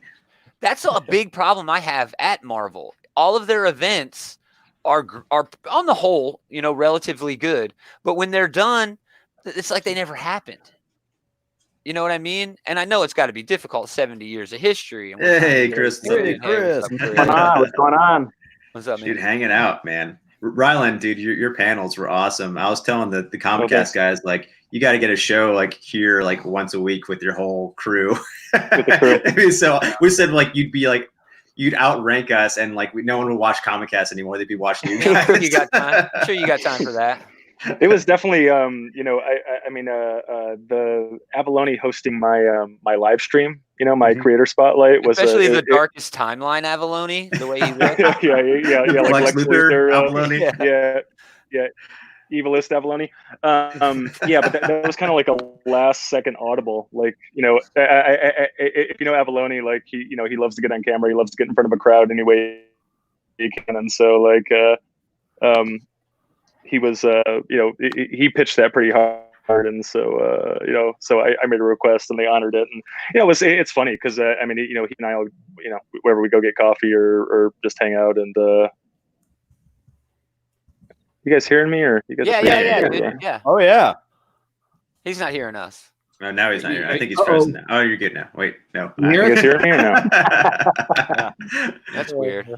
That's a big problem I have at Marvel. All of their events are on the whole, you know, relatively good, but when they're done, it's like they never happened. You know what I mean? And I know it's got to be difficult. 70 years of history. And hey, Chris. Hey, Chris. What's going on? What's up, man? Dude, hanging out, man. Rylan, dude, your panels were awesome. I was telling the ComicCast guys, like, you got to get a show like here, like once a week with your whole crew. With the crew. So we said like you'd outrank us, and like no one would watch ComicCast anymore. They'd be watching you guys. You got time. I'm sure you got time for that. It was definitely, I mean, the Avalone hosting my live stream, you know, my creator spotlight was especially the darkest timeline Avalone, the way he looked. yeah, like Lex Luthor, Avalone. Yeah, evilist Avalone. But that was kind of like a last second audible. Like, you know, if you know Avalone, like he loves to get on camera, he loves to get in front of a crowd anyway he can, and so like he was, he pitched that pretty hard, and so, so I made a request, and they honored it, and it's funny because I mean, he and I, wherever we go get coffee or just hang out, and you guys hearing me or you guys? Yeah. Oh yeah. He's not hearing us. No, now he's not here. I think he's frozen now. Oh, you're good now. Wait, no. You guys hearing me or no? That's weird.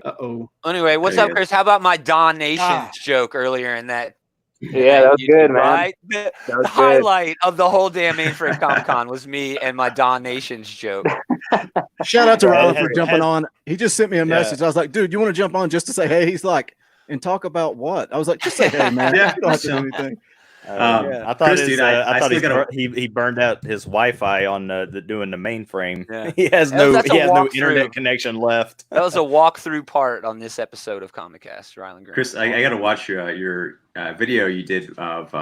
Uh-oh. Anyway, what's up, Chris? How about my Don Nations joke earlier in that? Yeah, that was good, man. Right? The highlight of the whole damn Mainframe Comic-Con was me and my Don Nations joke. Shout out to Rylan for jumping on. He just sent me a message. I was like, dude, you want to jump on just to say hey? He's like, and talk about what? I was like, just say hey, man. You don't have to do anything. I thought he burned out his Wi-Fi on doing the mainframe. Yeah. He has no internet connection left. That was a walkthrough part on this episode of ComicCast, Rylan Graham. Chris, I got to watch your video you did of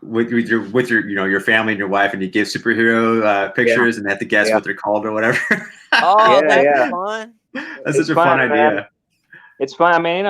with your your family and your wife, and you give superhero pictures, and they have to guess what they're called or whatever. Oh, that's fun. That's such a fun idea. It's fun. I mean,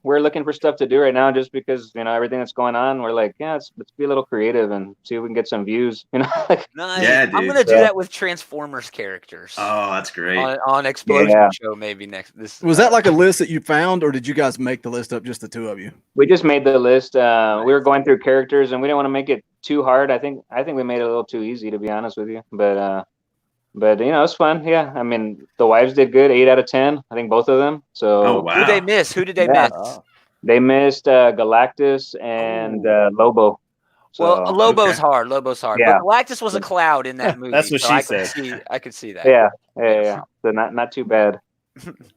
we're looking for stuff to do right now, just because everything that's going on. We're like, let's be a little creative and see if we can get some views. Nice. Yeah, dude. I'm gonna do that with Transformers characters. Oh, that's great. On Explosion Show maybe next. Was that like a list that you found, or did you guys make the list up, just the two of you? We just made the list. We were going through characters, and we didn't want to make it too hard. I think we made it a little too easy, to be honest with you. But it's fun. Yeah, I mean, the wives did good. 8 out of 10. I think both of them. So oh, wow. Who did they miss? They missed Galactus and Lobo. So, well, Lobo's hard. Lobo's hard. Yeah. But Galactus was a cloud in that movie. That's what she said. I could see that. Yeah. So not too bad.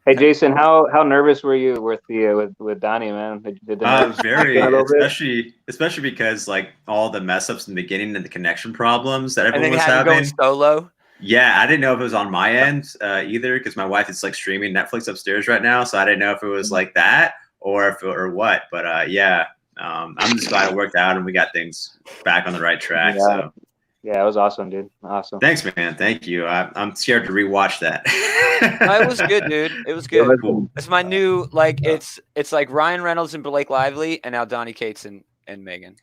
Hey Jason, how nervous were you with Donnie, man? Did the nerves very, get a little bit? especially because like all the mess ups in the beginning and the connection problems that And everyone then was you had him having. going solo. Yeah, I didn't know if it was on my end either, because my wife is like streaming Netflix upstairs right now, so I didn't know if it was like that or what. But I'm just glad it worked out and we got things back on the right track. Yeah. So Yeah, it was awesome, dude. Awesome. thanks, man. Thank you. I'm scared to rewatch that. It was good, dude. It was good. Cool. It's my new it's like Ryan Reynolds and Blake Lively, and now Donnie Cates and Megan.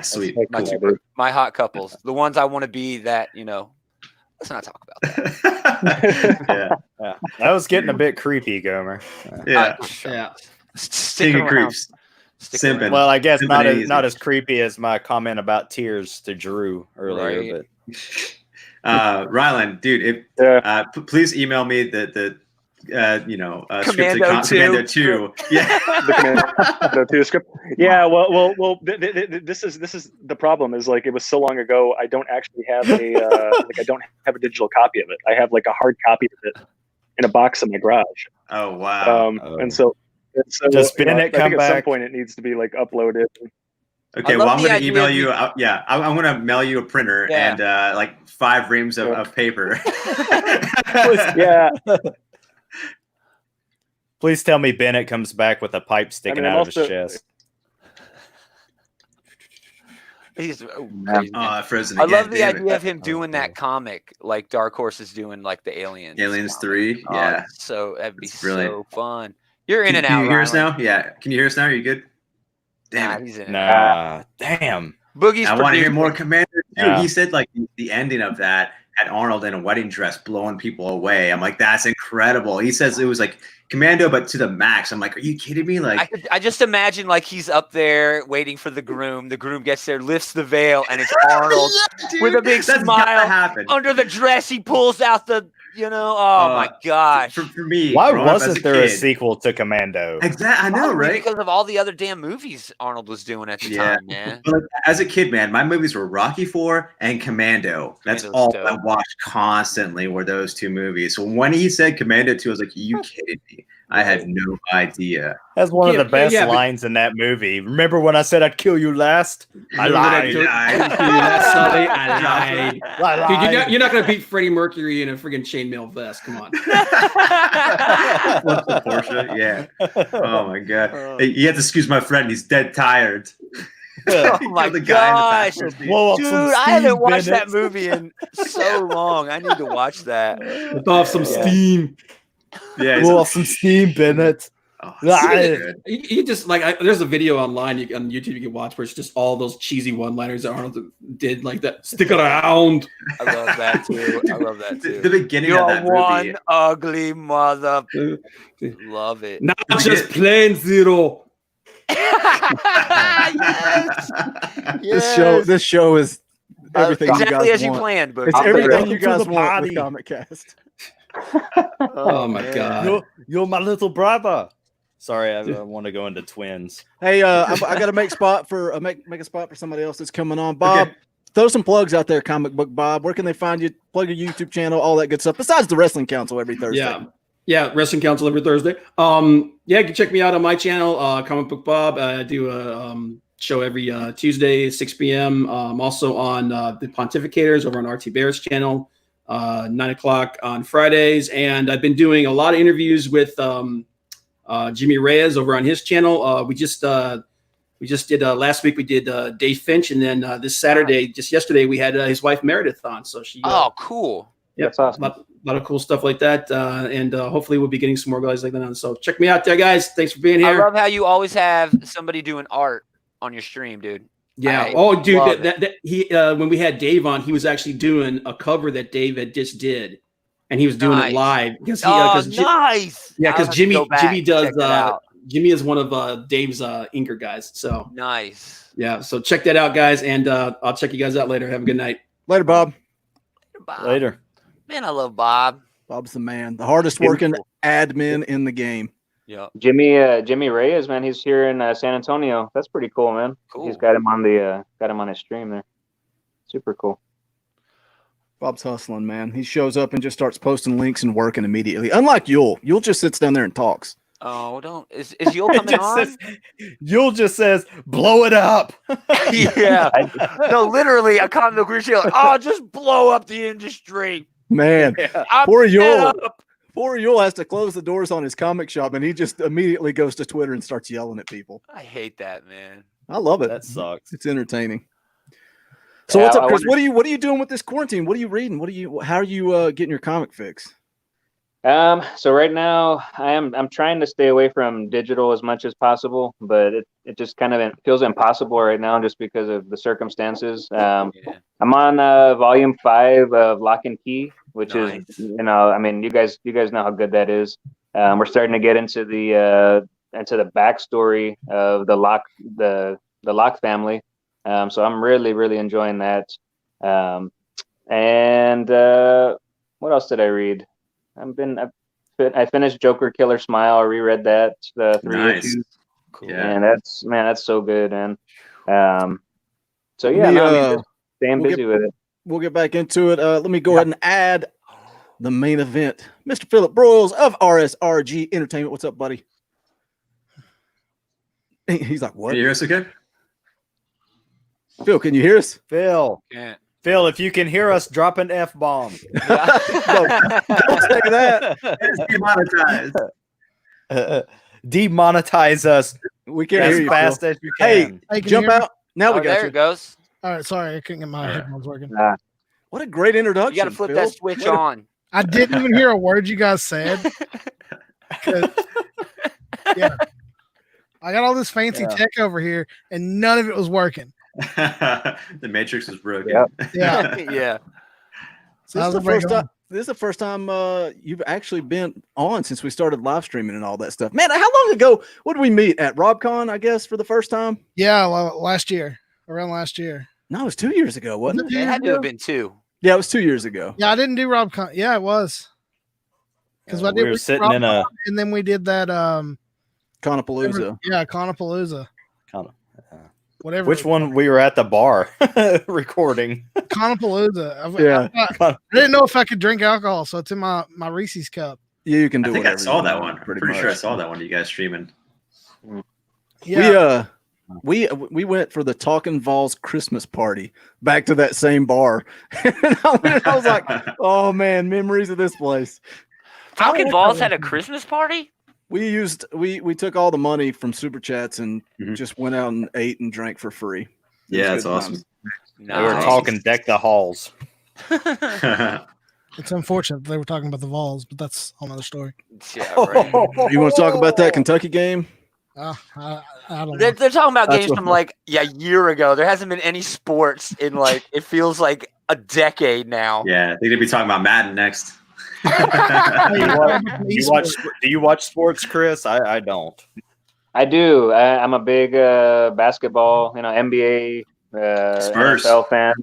Sweet. My Cool. my hot couples, the ones I want to be. That let's not talk about that. Yeah. That was getting a bit creepy, Gomer. Yeah. Stick Speaking of around. creeps. Stick Simping. around. Well, I guess not Simping as easy. creepy as my comment about tears to Drew earlier. Right. But Rylan, dude, please email me the script Commando to Commando 2. Yeah. The 2 script. Yeah, well. This is the problem. Is like it was so long ago. I don't actually have a digital copy of it. I have like a hard copy of it in a box in my garage. Oh wow. And so Does Bennett I come think at some back? point it needs to be like uploaded. Okay, I well, love I'm the going to email idea you. of I'm going to mail you a printer Yeah. and like 5 reams of paper. Yeah. please tell me Bennett comes back with a pipe sticking I'm out of his also- chest. He's crazy. Frozen I again. love the damn it. idea of him doing that comic, like Dark Horse is doing, like the Aliens. Aliens comic. 3. Yeah. So that'd be It's brilliant. so fun. You're in and out. Can you hear us Rylan. now? Yeah. Can you hear us now? Are you good? Nah, Damn it. he's in. Nah, damn. Boogie's I want to hear producing. more Commander 2. Yeah. He said like the ending of that had Arnold in a wedding dress blowing people away. I'm like, that's incredible. He says it was like Commando, but to the max. I'm like, are you kidding me? Like, I just imagine like he's up there waiting for the groom. The groom gets there, lifts the veil, and it's Arnold dude, with a big that's smile. gotta happen. Under the dress, he pulls out the, oh my gosh. For me, Why growing up as wasn't there a kid- sequel to Commando? Exactly, I know, Probably right? Because of all the other damn movies Arnold was doing at the Yeah. time, man. But as a kid, man, my movies were Rocky IV and Commando. That's Commando's all dope. I watched constantly were those 2 movies. So when he said Commando 2, I was like, are you kidding me? I had no idea. That's one Yeah, of the best yeah, but- lines in that movie. Remember when I said I'd kill you last? I lied. That's Sully, I lied. I Dude, lied. you're not going to beat Freddie Mercury in a friggin' chainmail vest. Come on. What's the Porsche? Yeah. Oh my god. Hey, you have to excuse my friend. He's dead tired. Oh He my killed the guy in the gosh. passenger seat. Blow up Dude, some I haven't Steve watched that Bennett. movie in so long. I need to watch that. Let off some Yeah. steam. Yeah. Blow off some steam, Bennett. Oh, it's so good. You just there's a video online on YouTube you can watch where it's just all those cheesy one-liners that Arnold did, like that. Stick around. I love that too. I love that The too. beginning of You're that one movie. ugly mother. Love it. Not just plain zero. Yes. This show is everything exactly you guys as you want. planned, but It's everything Welcome you to guys the want with party. ComicCast. Oh my man. god. You're my little brother. Sorry, I want to go into twins. Hey, I got to make spot for make a spot for somebody else that's coming on. Bob, throw some plugs out there. Comic Book Bob, where can they find you? Plug your YouTube channel, all that good stuff. Besides the Wrestling Council every Thursday. Yeah, Wrestling Council every Thursday. You can check me out on my channel, Comic Book Bob. I do a show every Tuesday, 6 p.m. Also on the Pontificators over on RT Bear's channel, 9 o'clock on Fridays. And I've been doing a lot of interviews with Jimmy Reyes over on his channel. We just We just did last week. We did Dave Finch, and then this Saturday, just yesterday, we had his wife Meredith on. So she. Oh, cool. Yep, That's awesome. a lot of cool stuff like that, and hopefully we'll be getting some more guys like that on. So check me out there, guys. Thanks for being here. I love how you always have somebody doing art on your stream, dude. Yeah. Dude, He when we had Dave on, he was actually doing a cover that Dave had just did, and he was doing it live because nice. Yeah, because Jimmy does. Out. Jimmy is one of Dave's inker guys. So nice. Yeah. So check that out, guys, and I'll check you guys out later. Have a good night. Later, Bob. Later. Man, I love Bob. Bob's the man, the hardest working admin in the game. Yeah. Jimmy Reyes, man, he's here in San Antonio. That's pretty cool, man. Cool. He's got him on his stream there. Super cool. Bob's hustling, man. He shows up and just starts posting links and working immediately. Unlike Yule just sits down there and talks. Oh, don't is Yule coming on? Yule just says, blow it up. Yeah. No, literally, a comic book review. Oh, just blow up the industry. Man, Yeah. poor Yule has to close the doors on his comic shop, and he just immediately goes to Twitter and starts yelling at people. I hate that, man. I love it. That sucks. It's entertaining. So Yeah, what's up, Chris? What are you doing with this quarantine? What are you reading? How are you getting your comic fix? So right now I'm trying to stay away from digital as much as possible, but it just kind of feels impossible right now just because of the circumstances. I'm on volume 5 of Lock and Key, which is, I mean, you guys know how good that is. We're starting to get into the backstory of the Locke family. So I'm really, really enjoying that. And what else did I read? I finished Joker Killer Smile. I reread that. The 3 issues. Cool. Yeah. And that's so good. And so yeah, staying busy with it. We'll get back into it. Let me go ahead and add the main event. Mr. Philip Broyles of RSRG Entertainment. What's up, buddy? He's like, what? Can you hear us okay? Phil, can you hear us? Phil. Can't. Phil, if you can hear us, drop an F-bomb. Don't say that. It's demonetized. Demonetize us We can't as hear you, fast Phil. as you can. Hey, can Jump you hear me? out. Now we got There you. it goes. All right, sorry, I couldn't get my headphones working. What a great introduction. You got to flip Phil. that switch on. I didn't even hear a word you guys said. 'Cause- Yeah, I got all this fancy tech over here, and none of it was working. The Matrix is broken. Yep. Yeah, Yeah. so This how's is the the break first going? time. This is the first time you've actually been on since we started live streaming and all that stuff. Man, how long ago? What did we meet at RobCon? I guess for the first time. Yeah, last year, around last year. No, it was 2 years ago, wasn't it? It had to have been 2. Yeah, it was 2 years ago. Yeah, I didn't do RobCon. Yeah, it was because We were sitting in a and then we did that. Conapalooza. Yeah, Conapalooza. kind of. Whatever. Which one? We were at the bar recording. Conapalooza. Yeah. I didn't know if I could drink alcohol, so it's in my Reese's cup. Yeah, you can I do think I whatever saw you that want, one. Pretty Pretty sure I much. saw that one. You guys streaming. Yeah. We went for the Talking Vols Christmas party back to that same bar. And I was like, oh man, memories of this place. Talking Balls had a Christmas party? We took all the money from super chats and Mhm. just went out and ate and drank for free. Yeah, It was that's good awesome. times. We were talking deck the halls. It's unfortunate they were talking about the Vols, but that's another story. Yeah, right. You want to talk about that Kentucky game? I don't They're, know. they're talking about That's games what- from like a year ago. There hasn't been any sports in like it feels like a decade now. Yeah, they're gonna be talking about Madden next. Do you watch sports, Chris? I don't. I do. I'm a big basketball, NBA, Spurs. NFL fan.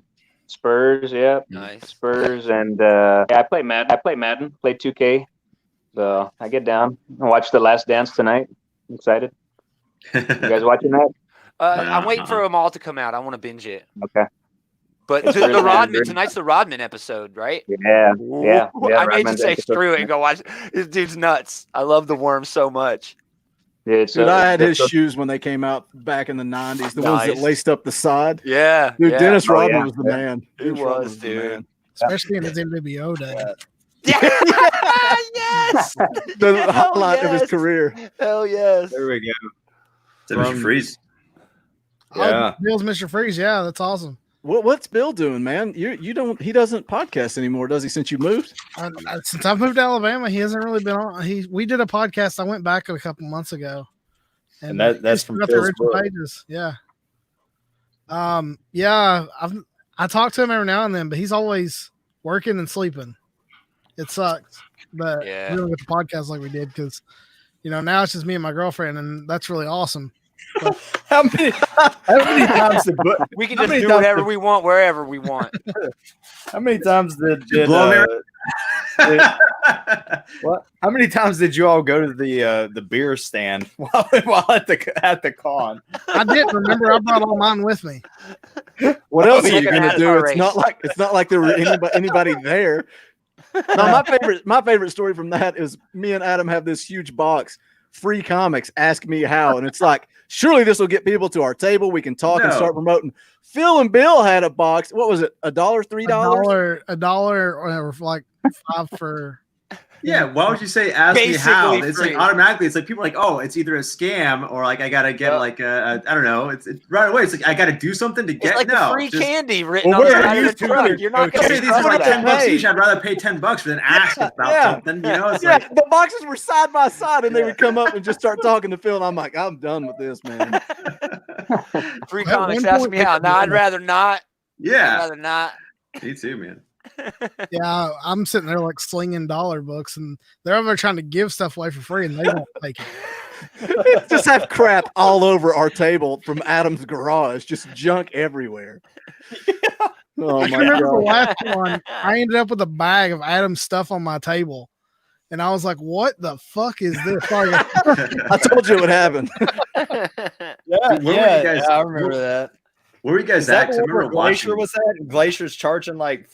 Spurs, yeah. Nice. Spurs, and yeah, I play Madden, play 2K. So I get down. I watch The Last Dance tonight. I'm excited. You guys watching that? I'm waiting for them all to come out. I want to binge it. Okay. But It's the really Rodman good. tonight's the Rodman episode, right? Yeah. I made you Rodman's say episode. screw it and go watch. This dude's nuts. I love the Worm so much. Dude, Dude, I had his shoes when they came out back in the 90s, the ones that Nice. laced up the side. Yeah. Dude, yeah. Dennis Oh, Rodman yeah. was the man. He Dennis Rodman was, the dude. man. Especially in his NWO day. Yeah. Yes. The Hell highlight of his yes. career. Hell yes. There we go. Mr. Freeze. Yeah. Oh, Bill's Mr. Freeze. Yeah, that's awesome. What's Bill doing, man? You don't. He doesn't podcast anymore, does he? Since you moved? Since I've moved to Alabama, he hasn't really been on. We did a podcast. I went back a couple months ago, And that's from the Phil's original book. pages. Yeah. Yeah. I talk to him every now and then, but he's always working and sleeping. It sucks, but we don't get the podcast like we did because, now it's just me and my girlfriend, and that's really awesome. But How many times did we can just do whatever we want wherever we want. How many times did what? How many times did you all go to the beer stand while at the con? I didn't remember. I brought all mine with me. What else are like you an gonna do? NASCAR It's not like there were anybody there. No, my favorite story from that is me and Adam have this huge box, free comics. Ask me how, and it's like, surely this will get people to our table. We can talk and start promoting. Phil and Bill had a box. What was it? $1, $3? $1, or like $5 for. Yeah, why would you say ask me how? It's like automatically. It's like people are like, oh, it's either a scam or like I gotta get like I don't know. It's right away. It's like I gotta do something to get like no free just, candy written on the side of the truck. You're not gonna these are like $10 each. I'd rather pay $10 than ask about something. It's like the boxes were side by side, and they would come up and just start talking to Phil. And I'm like, I'm done with this, man. Free comics. Ask me how. No, I'd rather not. Yeah, I'd rather not. Me too, man. Yeah, I'm sitting there like slinging dollar books, and they're over there trying to give stuff away for free, and they don't take it. Just have crap all over our table from Adam's garage, just junk everywhere. Oh I my remember the god! last one. I ended up with a bag of Adam's stuff on my table, and I was like, "What the fuck is this?" Sorry. I told you it would happen. Yeah, I remember that. Where were you guys at? 'Cause I remember Glacier watching. was at. Glacier's charging like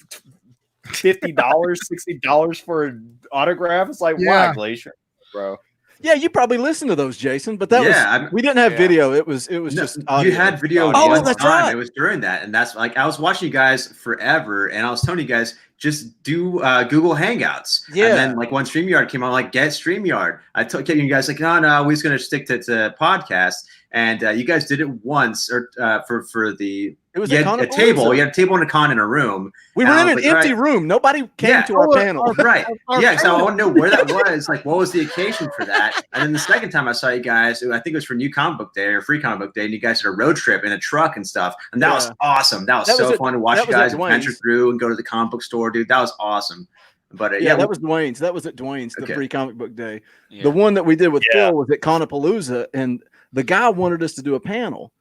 $50, $60 for an autograph. It's like, why, Glacier, bro? Yeah, you probably listened to those, Jason. But that we didn't have video. It was just audio. You had video. Oh, one that's time. right. It was during that, and that's like I was watching you guys forever, and I was telling you guys just do Google Hangouts. Yeah. And then like when StreamYard came on, like get StreamYard. I told you guys like no, we're just gonna stick to podcast. And you guys did it once, or for the it was a table. You had a table and a con in a room. We were in an empty room. Nobody came to our panel. Right. Yeah. So I want to know where that was. Like, what was the occasion for that? And then the second time I saw you guys, I think it was for New Comic Book Day or Free Comic Book Day, and you guys did a road trip in a truck and stuff. And that was awesome. That was so fun to watch you guys adventure through and go to the comic book store, dude. That was awesome. But that was Dwayne's. That was at Dwayne's, the Free Comic Book Day. Yeah. The one that we did with Phil was at Conapalooza, and the guy wanted us to do a panel.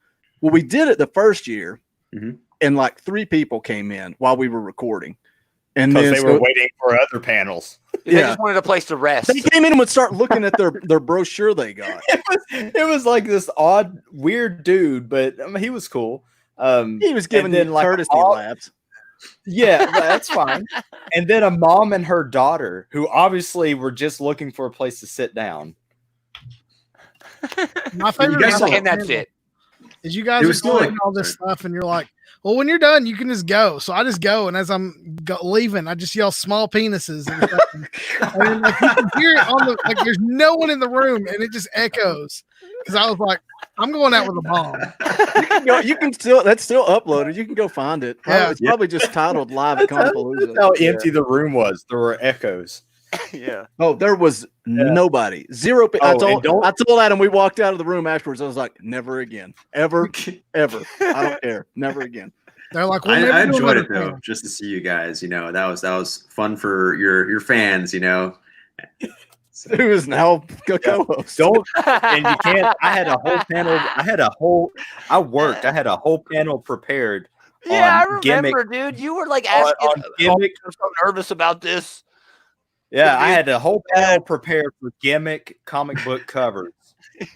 Well, we did it the first year, and like 3 people came in while we were recording. And then they were waiting for other panels. They just wanted a place to rest. They came in and would start looking at their brochure they got. It was like this odd, weird dude, but I mean, he was cool. He was giving them like courtesy laps. Yeah, that's fine. And then a mom and her daughter, who obviously were just looking for a place to sit down. My favorite and that's it. Is you guys are doing all this stuff, and you're like, well, when you're done, you can just go. So I just go, and as I'm leaving, I just yell small penises. And then, like, you can hear it on like there's no one in the room, and it just echoes. Because I was like, I'm going out with a bomb. You can still, that's still uploaded. You can go find it. It's probably just titled Live at Conapalooza. That's how empty the room was. There were echoes. Yeah. Oh, there was nobody. Zero. I told Adam we walked out of the room afterwards. I was like, never again, ever. I don't care. Never again. They're like, I enjoyed it though, just to see you guys. That was fun for your fans. Who is now co-host? And you can't. I had a whole panel. I worked. I had a whole panel prepared. Yeah, I remember, dude. You were like asking. On gimmick. I'm so nervous about this. Yeah, I had a whole panel prepared for gimmick comic book covers,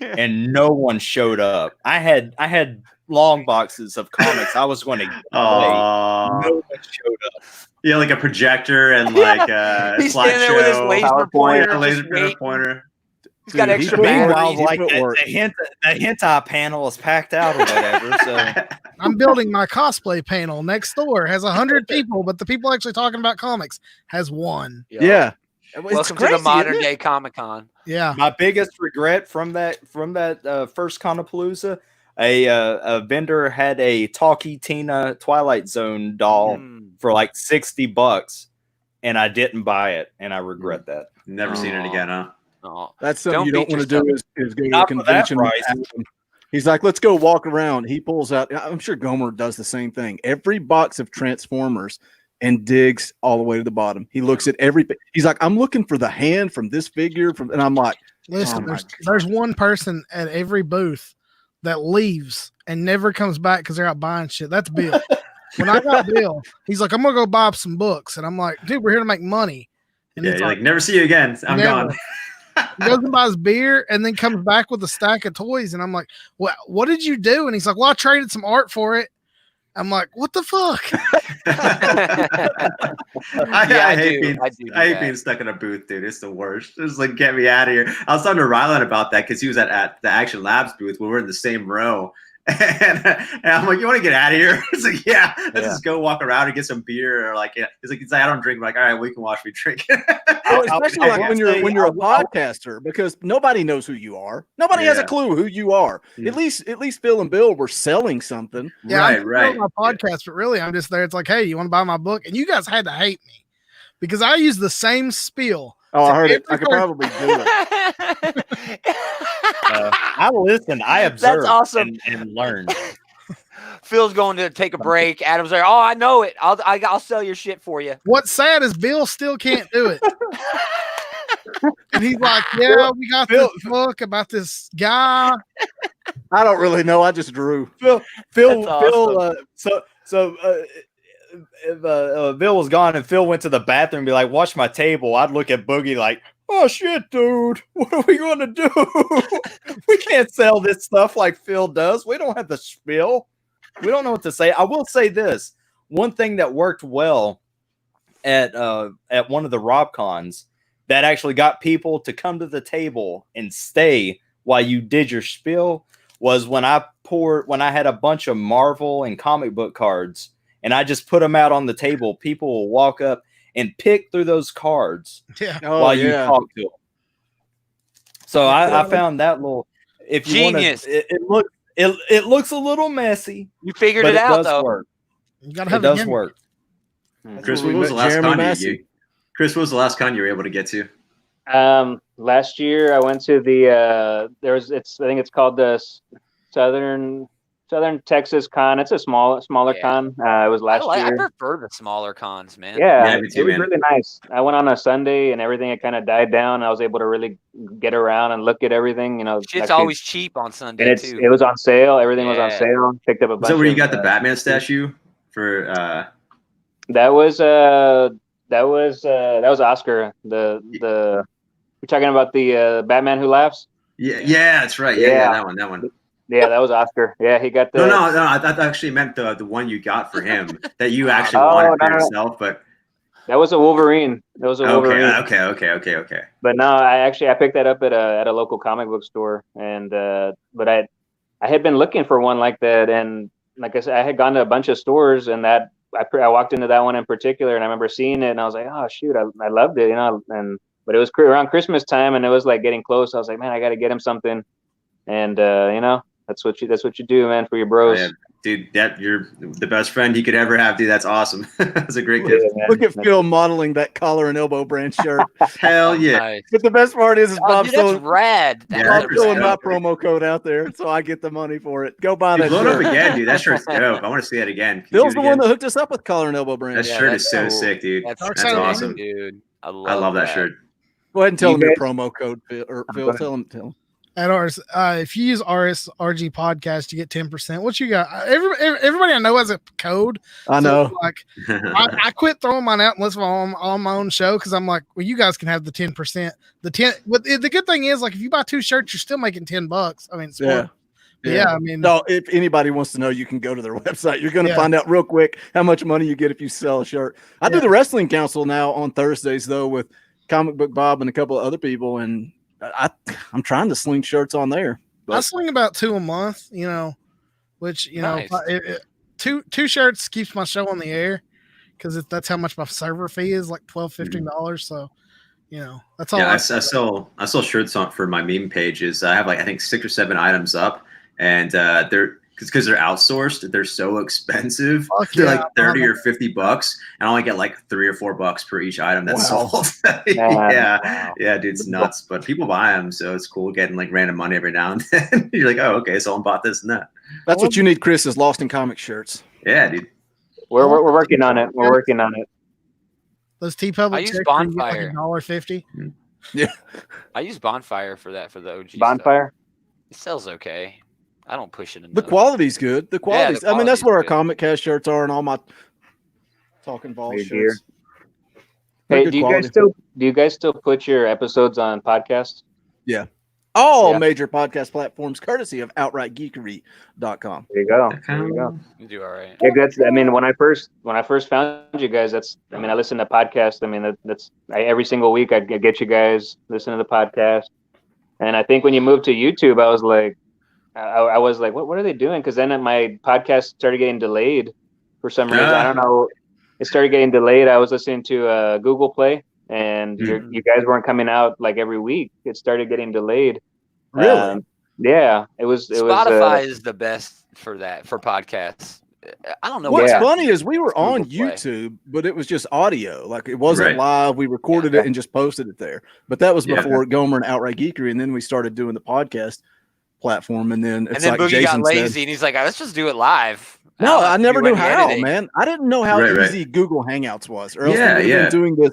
and no one showed up. I had long boxes of comics I was going to play. No one showed up. Yeah, like a projector and like a he's standing there with his laser pointer. He's got extra meanwhile, like the hentai panel is packed out or whatever. So I'm building my cosplay panel next door. Has 100 people, but the people actually talking about comics has 1. Yeah. Welcome to the modern day Comic-Con. Yeah. My biggest regret from that first Conapalooza, a vendor had a Talkie Tina Twilight Zone doll for like $60, and I didn't buy it, and I regret that. Never seen it again, huh? Oh, That's something you don't want to do is go to a Not for that convention. with price. Adam. He's like, let's go walk around. He pulls out. I'm sure Gaumer does the same thing. Every box of Transformers and digs all the way to the bottom. He looks at every. He's like, I'm looking for the hand from this figure. And I'm like, listen, there's one person at every booth that leaves and never comes back because they're out buying shit. That's Bill. When I got Bill, he's like, I'm gonna go buy some books, and I'm like, dude, we're here to make money. And yeah, you're like, never see you again. I'm never. gone. He goes and buys beer and then comes back with a stack of toys. And I'm like, what did you do? And he's like, well, I traded some art for it. I'm like, what the fuck? I hate being stuck in a booth, dude. It's the worst. It's like, get me out of here. I was talking to Rylan about that because he was at the Action Labs booth where we're in the same row. And I'm like, you want to get out of here? It's like, yeah, let's just go walk around and get some beer, or like, it's like I don't drink. I'm like, all right, well, you can watch me drink. Especially like when you're a podcaster, because nobody knows who you are. Nobody has a clue who you are. At least Phil and Bill were selling something. Yeah, right. My podcast, but really, I'm just there. It's like, hey, you want to buy my book? And you guys had to hate me because I use the same spiel. Oh, I heard it. I could probably do it. I listened. I observed. That's awesome. and learned. Phil's going to take a break. Adam's like, "Oh, I know it. I'll sell your shit for you." What's sad is Bill still can't do it. And he's like, "Yeah, we got this book about this guy." I don't really know. I just drew. Phil. Awesome. If Bill was gone and Phil went to the bathroom and be like, watch my table, I'd look at Boogie like, oh shit, dude, what are we going to do? We can't sell this stuff like Phil does. We don't have the spiel. We don't know what to say. I will say this. One thing that worked well at one of the RobCons that actually got people to come to the table and stay while you did your spiel was when I had a bunch of Marvel and comic book cards and I just put them out on the table. People will walk up and pick through those cards while you talk to them. So I found that little. If you genius, it looks a little messy. You figured it out though. Work. You gotta have it does work. Chris, what was the last con you were able to get to? Last year I went to the I think it's called the Southern Texas Con. It's a smaller con. It was last year. I prefer the smaller cons, man. Yeah, it was really nice. I went on a Sunday and everything had kind of died down. I was able to really get around and look at everything. You know, shit's always cheap on Sunday and too. It was on sale. Everything was on sale. Picked up a bunch. So where you got the Batman statue for? That was Oscar. The you're talking about the Batman Who Laughs? Yeah, that's right. Yeah, that one. Yeah, that was Oscar. Yeah, he got the. No. I actually meant the one you got for him that you actually wanted for yourself, but that was a Wolverine. Wolverine. Okay. But no, I picked that up at a local comic book store, and but I had been looking for one like that, and like I said, I had gone to a bunch of stores, and that I walked into that one in particular, and I remember seeing it, and I was like, oh shoot, I loved it, you know, but it was around Christmas time, and it was like getting close. I was like, man, I got to get him something, and you know. That's what you do, man, for your bros. Oh, yeah. Dude, you're the best friend he could ever have, dude. That's awesome. That's a great gift. Yeah, look at Phil modeling that collar and elbow brand shirt. Hell yeah. Nice. But the best part is Bob's that's rad. Bob's throwing my promo code out there, so I get the money for it. Go buy that blow shirt. It up again, dude. That shirt's dope. I want to see that again. Phil's the one that hooked us up with collar and elbow brand. That shirt is so sick, dude. That's awesome. Dude. I love that shirt. Go ahead and tell him your promo code, Phil. Tell him. At ours, if you use RSRG podcast, you get 10%. What you got? Everybody I know has a code. I know. So like, I quit throwing mine out unless I'm on my own show because I'm like, well, you guys can have the 10%. The good thing is, like, if you buy 2 shirts, you're still making $10. I mean, yeah. I mean, no. If anybody wants to know, you can go to their website. You're going to find out real quick how much money you get if you sell a shirt. I do the Wrestling Council now on Thursdays though with Comic Book Bob and a couple of other people, and I'm trying to sling shirts on there. I sling about 2 a month, you know, which, you know, two shirts keeps my show on the air because that's how much my server fee is, like $12-15. So, you know, that's all. Yeah, I sell shirts on for my meme pages. I have I think 6 or 7 items up, and because they're outsourced, they're so expensive. Fuck They're yeah. like $30 or $50, and I only get like $3 or $4 per each item that's Wow. sold. Wow. Yeah, dude, it's nuts. But people buy them, so it's cool getting like random money every now and then. You're like, oh, okay, someone bought this and that. That's what you need, Chris, is Lost in Comic shirts. Yeah, dude. We're working on it. We're working on it. Those TeePublic I use checks where you get like Bonfire. $1.50. Yeah. I use Bonfire for that, for the OG Bonfire. stuff. It sells okay. I don't push it enough. The quality's good. The quality's. I mean, that's quality's what our good. Comic Cast shirts are, and all my Talking Balls Your gear. shirts. They're Hey, good do you quality. guys still put your episodes on podcasts? All Yeah. major podcast platforms, courtesy of OutrightGeekery.com. There you go. There you go. You do all right. Yeah, that's. I mean, when I first found you guys, that's. I mean, I listen to podcasts. I mean, every single week I get you guys listen to the podcast, and I think when you moved to YouTube, I was like, what are they doing? Because then my podcast started getting delayed for some reason. I don't know. It started getting delayed. I was listening to Google Play, and you guys weren't coming out like every week. It started getting delayed. Really? Yeah, it was. Spotify is the best for that, for podcasts. I don't know. What's Yeah. funny is we were on Google Play. YouTube, but it was just audio. Like it wasn't Right. live. We recorded it and just posted it there. But that was Yeah. before Gomer and Outright Geekery, and then we started doing the podcast platform. And then it's And then like Boogie Jason got said, lazy, and he's like, let's just do it live. no, don't I have to never do knew any how, editing. man. I didn't know how Right, easy Google Hangouts was, or else Yeah, we would have yeah. been doing this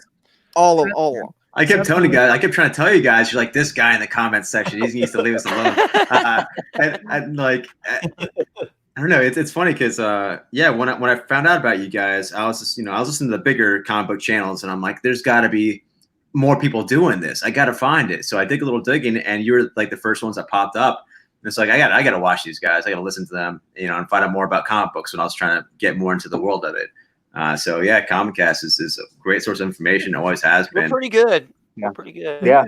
all along. I kept telling you guys, I kept trying to tell you guys, you're like this guy in the comments section. He needs to leave us alone. And like, I don't know. It's funny because when I found out about you guys, I was just I was listening to the bigger comic book channels, and I'm like, there's got to be more people doing this. I got to find it. So I did a little digging, and you were like the first ones that popped up. And it's like I got to watch these guys. I got to listen to them, and find out more about comic books when I was trying to get more into the world of it. So yeah, ComicCast is a great source of information. It always has We're been. pretty good. Yeah. We're pretty good. Yeah.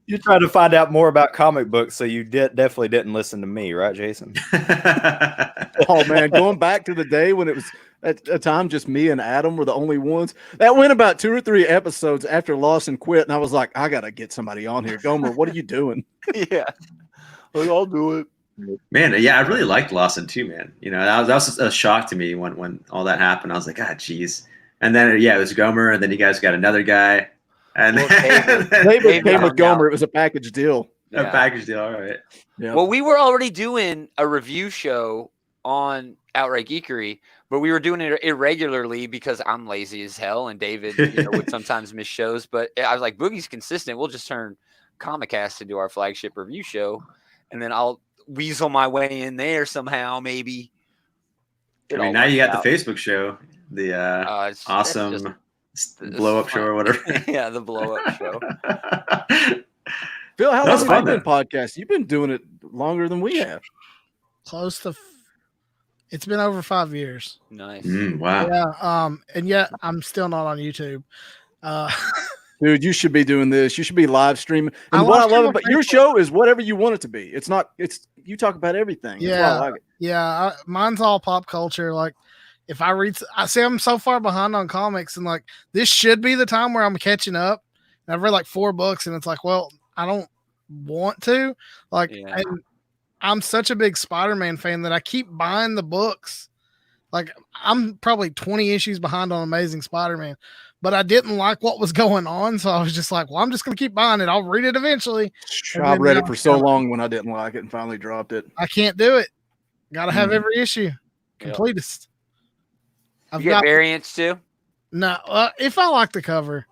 You're trying to find out more about comic books, so you definitely didn't listen to me, right, Jason? Oh man, going back to the day when it was at a time just me and Adam were the only ones. That went about 2 or 3 episodes after Lawson quit, and I was like, I gotta get somebody on here. Gomer, what are you doing? Yeah. Like, I'll do it. Man, yeah, I really liked Lawson too, man. That was a shock to me when all that happened. I was like, ah, geez. And then it was Gomer, and then you guys got another guy. And Well, David came hung with Gomer. out. It was a package deal. a package deal. All right. Yeah. Well, we were already doing a review show on Outright Geekery, but we were doing it irregularly because I'm lazy as hell, and David would sometimes miss shows. But I was like, Boogie's consistent. We'll just turn ComicCast into our flagship review show, and then I'll weasel my way in there somehow, maybe. I mean, now you got the Facebook show, the It's awesome just blow up show or whatever. yeah, the blow up show. Phil, how That was long have fun, you been podcasting? You've been doing it longer than we have. Close to. It's been over 5 years. Nice. Wow. Yeah. And yet I'm still not on YouTube. Dude, you should be doing this. You should be live streaming. I And what I live love stream about on your Facebook. show is whatever you want it to be. It's you talk about everything. That's why I Yeah. like it. Yeah. Mine's all pop culture. Like, if I read, I see I'm so far behind on comics, and like this should be the time where I'm catching up. And I've read like 4 books, and it's like, well, I don't want to. Like, Yeah. and I'm such a big Spider-Man fan that I keep buying the books. Like, I'm probably 20 issues behind on Amazing Spider-Man, but I didn't like what was going on, so I was just like, well, I'm just gonna keep buying it. I'll read it eventually. And I then read now it for it's so kinda- long when I didn't like it and finally dropped it. I can't do it. Got to have every issue. Yeah. Completist. I've You get got variants too, no. If I like the cover,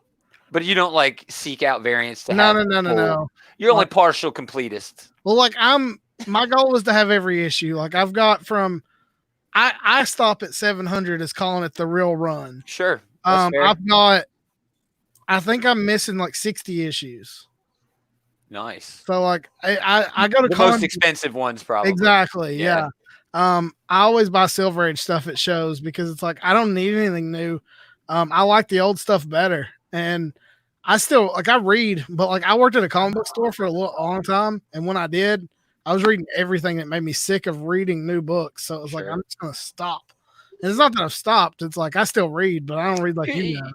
but you don't like seek out variants to no, have. no. full- You're only Like- partial completist. Well, like my goal is to have every issue. Like I've got from, I stop at 700 as calling it the real run. Sure. That's fair. I've got, I think I'm missing like 60 issues. Nice. So like I go to The most expensive ones, probably. Exactly. Yeah. Yeah. I always buy Silver Age stuff at shows because it's like I don't need anything new. I like the old stuff better, and I still like I read, but like I worked at a comic book store for a long time, and when I did, I was reading everything that made me sick of reading new books. So it was like Sure. I'm just gonna stop. And it's not that I've stopped. It's like I still read, but I don't read like you guys.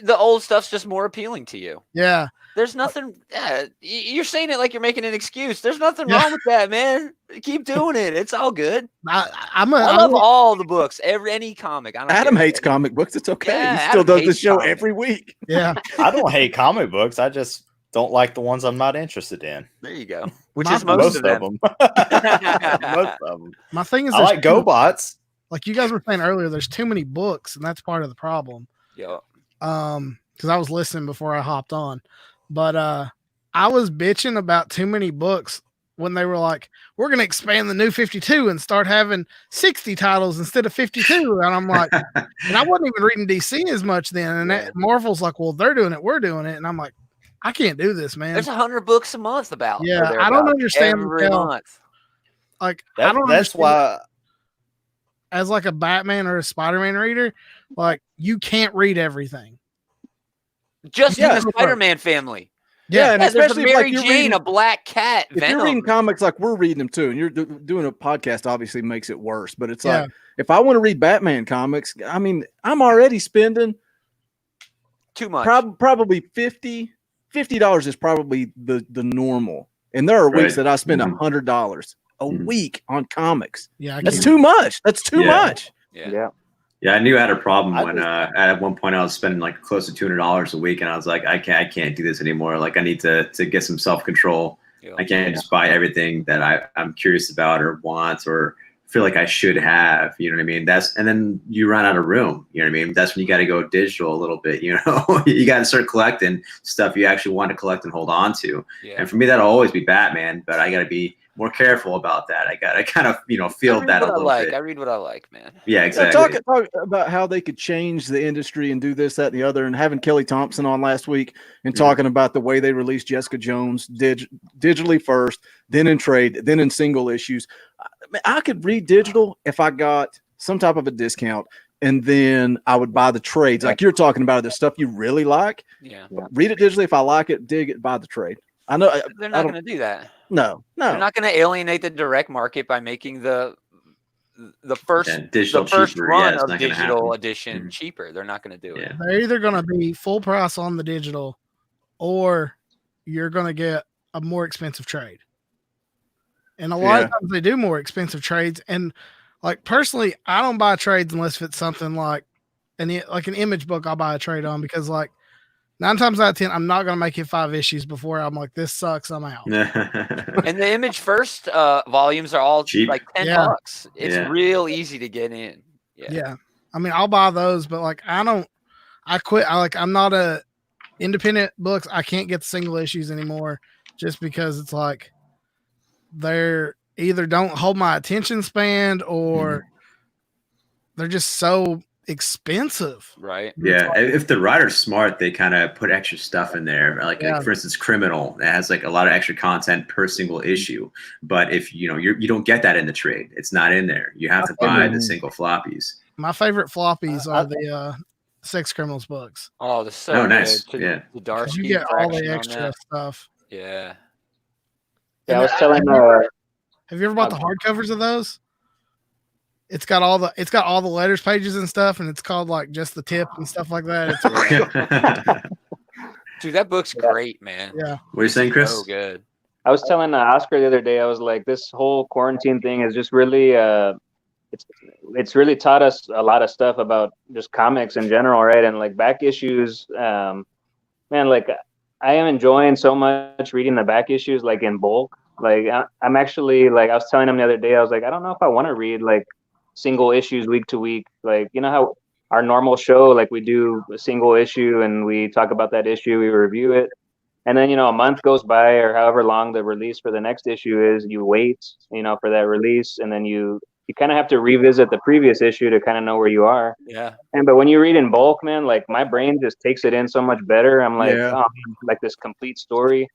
The old stuff's just more appealing to you. Yeah. There's nothing. You're saying it like you're making an excuse. There's nothing wrong with that, man. Keep doing it. It's all good. I love all the books. Any comic. Adam hates comic books. It's okay. Yeah, he still Adam does the hates show comics. every week. Yeah. I don't hate comic books. I just don't like the ones I'm not interested in. There you go. Which is most of them. Most of them. My thing is, I like GoBots. Like you guys were saying earlier, there's too many books, and that's part of the problem. Yeah. Because I was listening before I hopped on, but I was bitching about too many books when they were like, "We're going to expand the New 52 and start having 60 titles instead of 52," and I'm like, and I wasn't even reading DC as much then, and that Marvel's like, "Well, they're doing it, we're doing it," and I'm like, I can't do this, man. There's 100 books a month about. Yeah, I don't understand every month. Like I don't. That's why. As like a Batman or a Spider-Man reader, like you can't read everything. Just in the Spider-Man family. Yeah, and there's especially a Mary if, like, Jane, reading, a Black Cat, if you're reading comics like we're reading them too, and you're doing a podcast, obviously makes it worse. But it's like if I want to read Batman comics, I mean, I'm already spending too much. Probably $50 is probably the normal. And there are weeks that I spend $100 a week on comics. Yeah, that's too much. That's too much. Yeah, I knew I had a problem when at one point I was spending like close to $200 a week, and I was like, I can't do this anymore. Like I need to get some self-control. I can't just buy everything that I'm curious about or want or feel like I should have. You know what I mean? And then you run out of room. You know what I mean? That's when you got to go digital a little bit. You know, you got to start collecting stuff you actually want to collect and hold on to. Yeah. And for me, that'll always be Batman, but I got to be more careful about that. I kind of feel that a little bit. I read what I like, man. Yeah, exactly. Talk about how they could change the industry and do this, that, and the other, and having Kelly Thompson on last week and talking about the way they released Jessica Jones digitally first, then in trade, then in single issues. I could read digital if I got some type of a discount, and then I would buy the trades. Like you're talking about the stuff you really like. Yeah. Read it digitally. If I like it, dig it, buy the trade. I know they're not going to do that. No. They're not going to alienate the direct market by making the first cheaper. Run of digital edition cheaper. They're not going to do it. They're either going to be full price on the digital, or you're going to get a more expensive trade. And a lot of times they do more expensive trades. And like personally, I don't buy trades unless it's something like an image book. I'll buy a trade on because like 9 times out of 10, I'm not going to make it 5 issues before I'm like, this sucks, I'm out. And the Image First volumes are all cheap, like $10. It's real easy to get in. Yeah. I mean, I'll buy those, but like, I quit. I'm not a independent books. I can't get the single issues anymore just because it's like, they're either don't hold my attention span or they're just so expensive. Right. Yeah. If the writer's smart, they kind of put extra stuff in there. Like for instance, Criminal, it has like a lot of extra content per single issue. But if you don't get that in the trade, it's not in there. You have to buy the single floppies. My favorite floppies are the Sex Criminals books. Oh, they're so nice. good. Yeah. The dark. You get all the extra stuff. Yeah. Yeah, I was telling. Have you ever bought the hardcovers of those? It's got all the letters pages and stuff, and it's called like just the tip and stuff like that. It's Dude, that book's great, man. Yeah. What are you saying, Chris? So good. I was telling Oscar the other day. I was like, this whole quarantine thing is just really, it's really taught us a lot of stuff about just comics in general, right? And like back issues, man, like I am enjoying so much reading the back issues, like in bulk. Like I'm actually like I was telling him the other day, I was like, I don't know if I want to read like single issues week to week. Like, you know how our normal show, like we do a single issue and we talk about that issue, we review it. And then, a month goes by or however long the release for the next issue is, you wait, for that release. And then you kind of have to revisit the previous issue to kind of know where you are. Yeah. But when you read in bulk, man, like my brain just takes it in so much better. I'm like, like this complete story.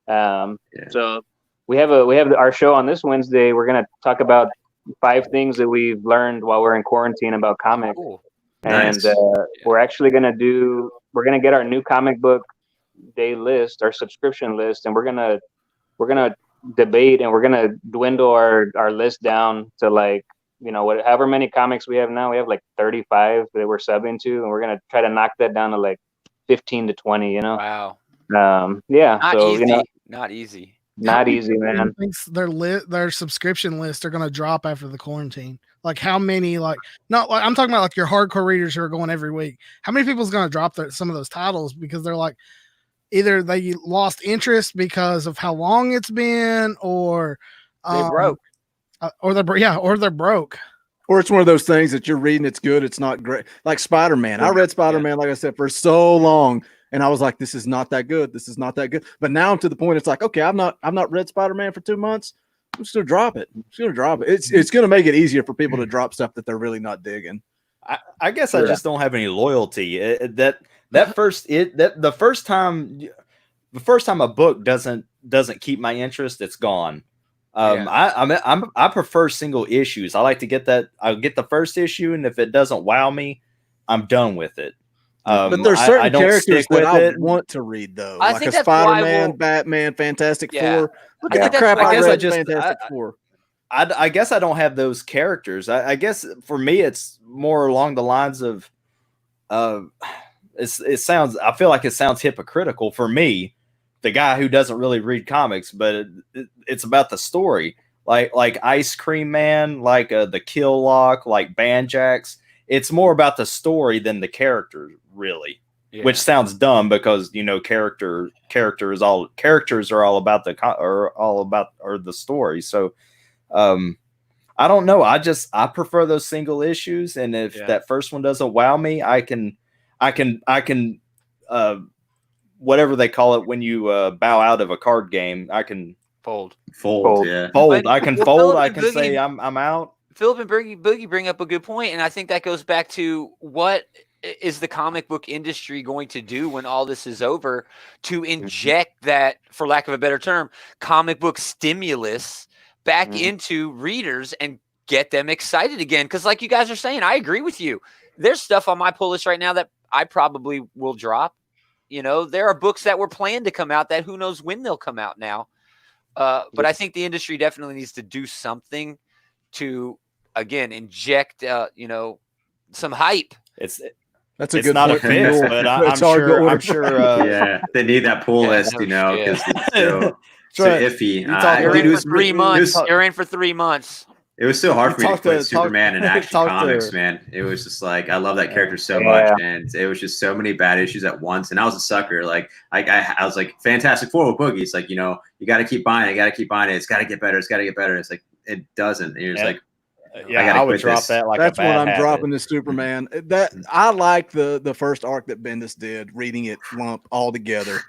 So we have our show on this Wednesday. We're going to talk about 5 things that we've learned while we're in quarantine about comics. Cool. And we're actually going to get our new comic book day list, our subscription list, and we're gonna debate and we're gonna dwindle our list down to like however many comics we have now. We have like 35 that we're subbing to, and we're gonna try to knock that down to like 15 to 20. Wow. Yeah, Not so easy. Not easy. not easy, man. Thinks their subscription lists are going to drop after the quarantine. Like how many? Like not like I'm talking about like your hardcore readers who are going every week. How many people's going to drop some of those titles because they're like either they lost interest because of how long it's been, or They broke. or they're broke. Or it's one of those things that you're reading, it's good, it's not great. Like Spider-Man. I read Spider-Man, like I said, for so long, and I was like, this is not that good. This is not that good. But now I'm to the point, it's like, okay, I've not read Spider-Man for 2 months. I'm just gonna drop it. It's gonna make it easier for people to drop stuff that they're really not digging. I guess I just don't have any loyalty. The first time a book doesn't keep my interest, it's gone. I prefer single issues. I like to get that. I'll get the first issue, and if it doesn't wow me, I'm done with it. But there's certain I don't characters stick with that I it. want to read though, I like think a that's why Spider-Man, Batman, Fantastic Four. Look I at think the crap that's why- I I read. guess Fantastic Four. I guess I don't have those characters. I guess for me, it's more along the lines of, it sounds. I feel like it sounds hypocritical for me, the guy who doesn't really read comics, but it's about the story. Like Ice Cream Man, like the Kill Lock, like Banjax. It's more about the story than the character, really. Yeah. Which sounds dumb because characters are all about the story. So I don't know. I prefer those single issues, and if that first one doesn't wow me, I can whatever they call it when you bow out of a card game, I can Fold. Yeah. fold. But- I can well, fold. Philip I and can Boogie- say I'm out. Philip and Boogie bring up a good point, and I think that goes back to what is the comic book industry going to do when all this is over to inject that, for lack of a better term, comic book stimulus back into readers and get them excited again? Because like you guys are saying, I agree with you. There's stuff on my pull list right now that I probably will drop. There are books that were planned to come out that who knows when they'll come out now. But I think the industry definitely needs to do something to, again, inject, some hype. That's a It's good not a point. fix, but I'm sure. Yeah, they need that pull list, because it's so iffy. You're Dude, in for 3 months. You're in for 3 months. It was so hard for me to Talk quit to- Superman and Action talk to Comics, her. man. It was just like, I love that character so much, and it was just so many bad issues at once. And I was a sucker. Like, I was like, Fantastic Four with Boogie. It's like, you got to keep buying it. It's got to get better. It's got to get better. It's like, it doesn't. And you're just like, I would quit drop this. that like That's a when bad I'm habit. dropping the Superman. That I like the first arc that Bendis did, reading it lump all together.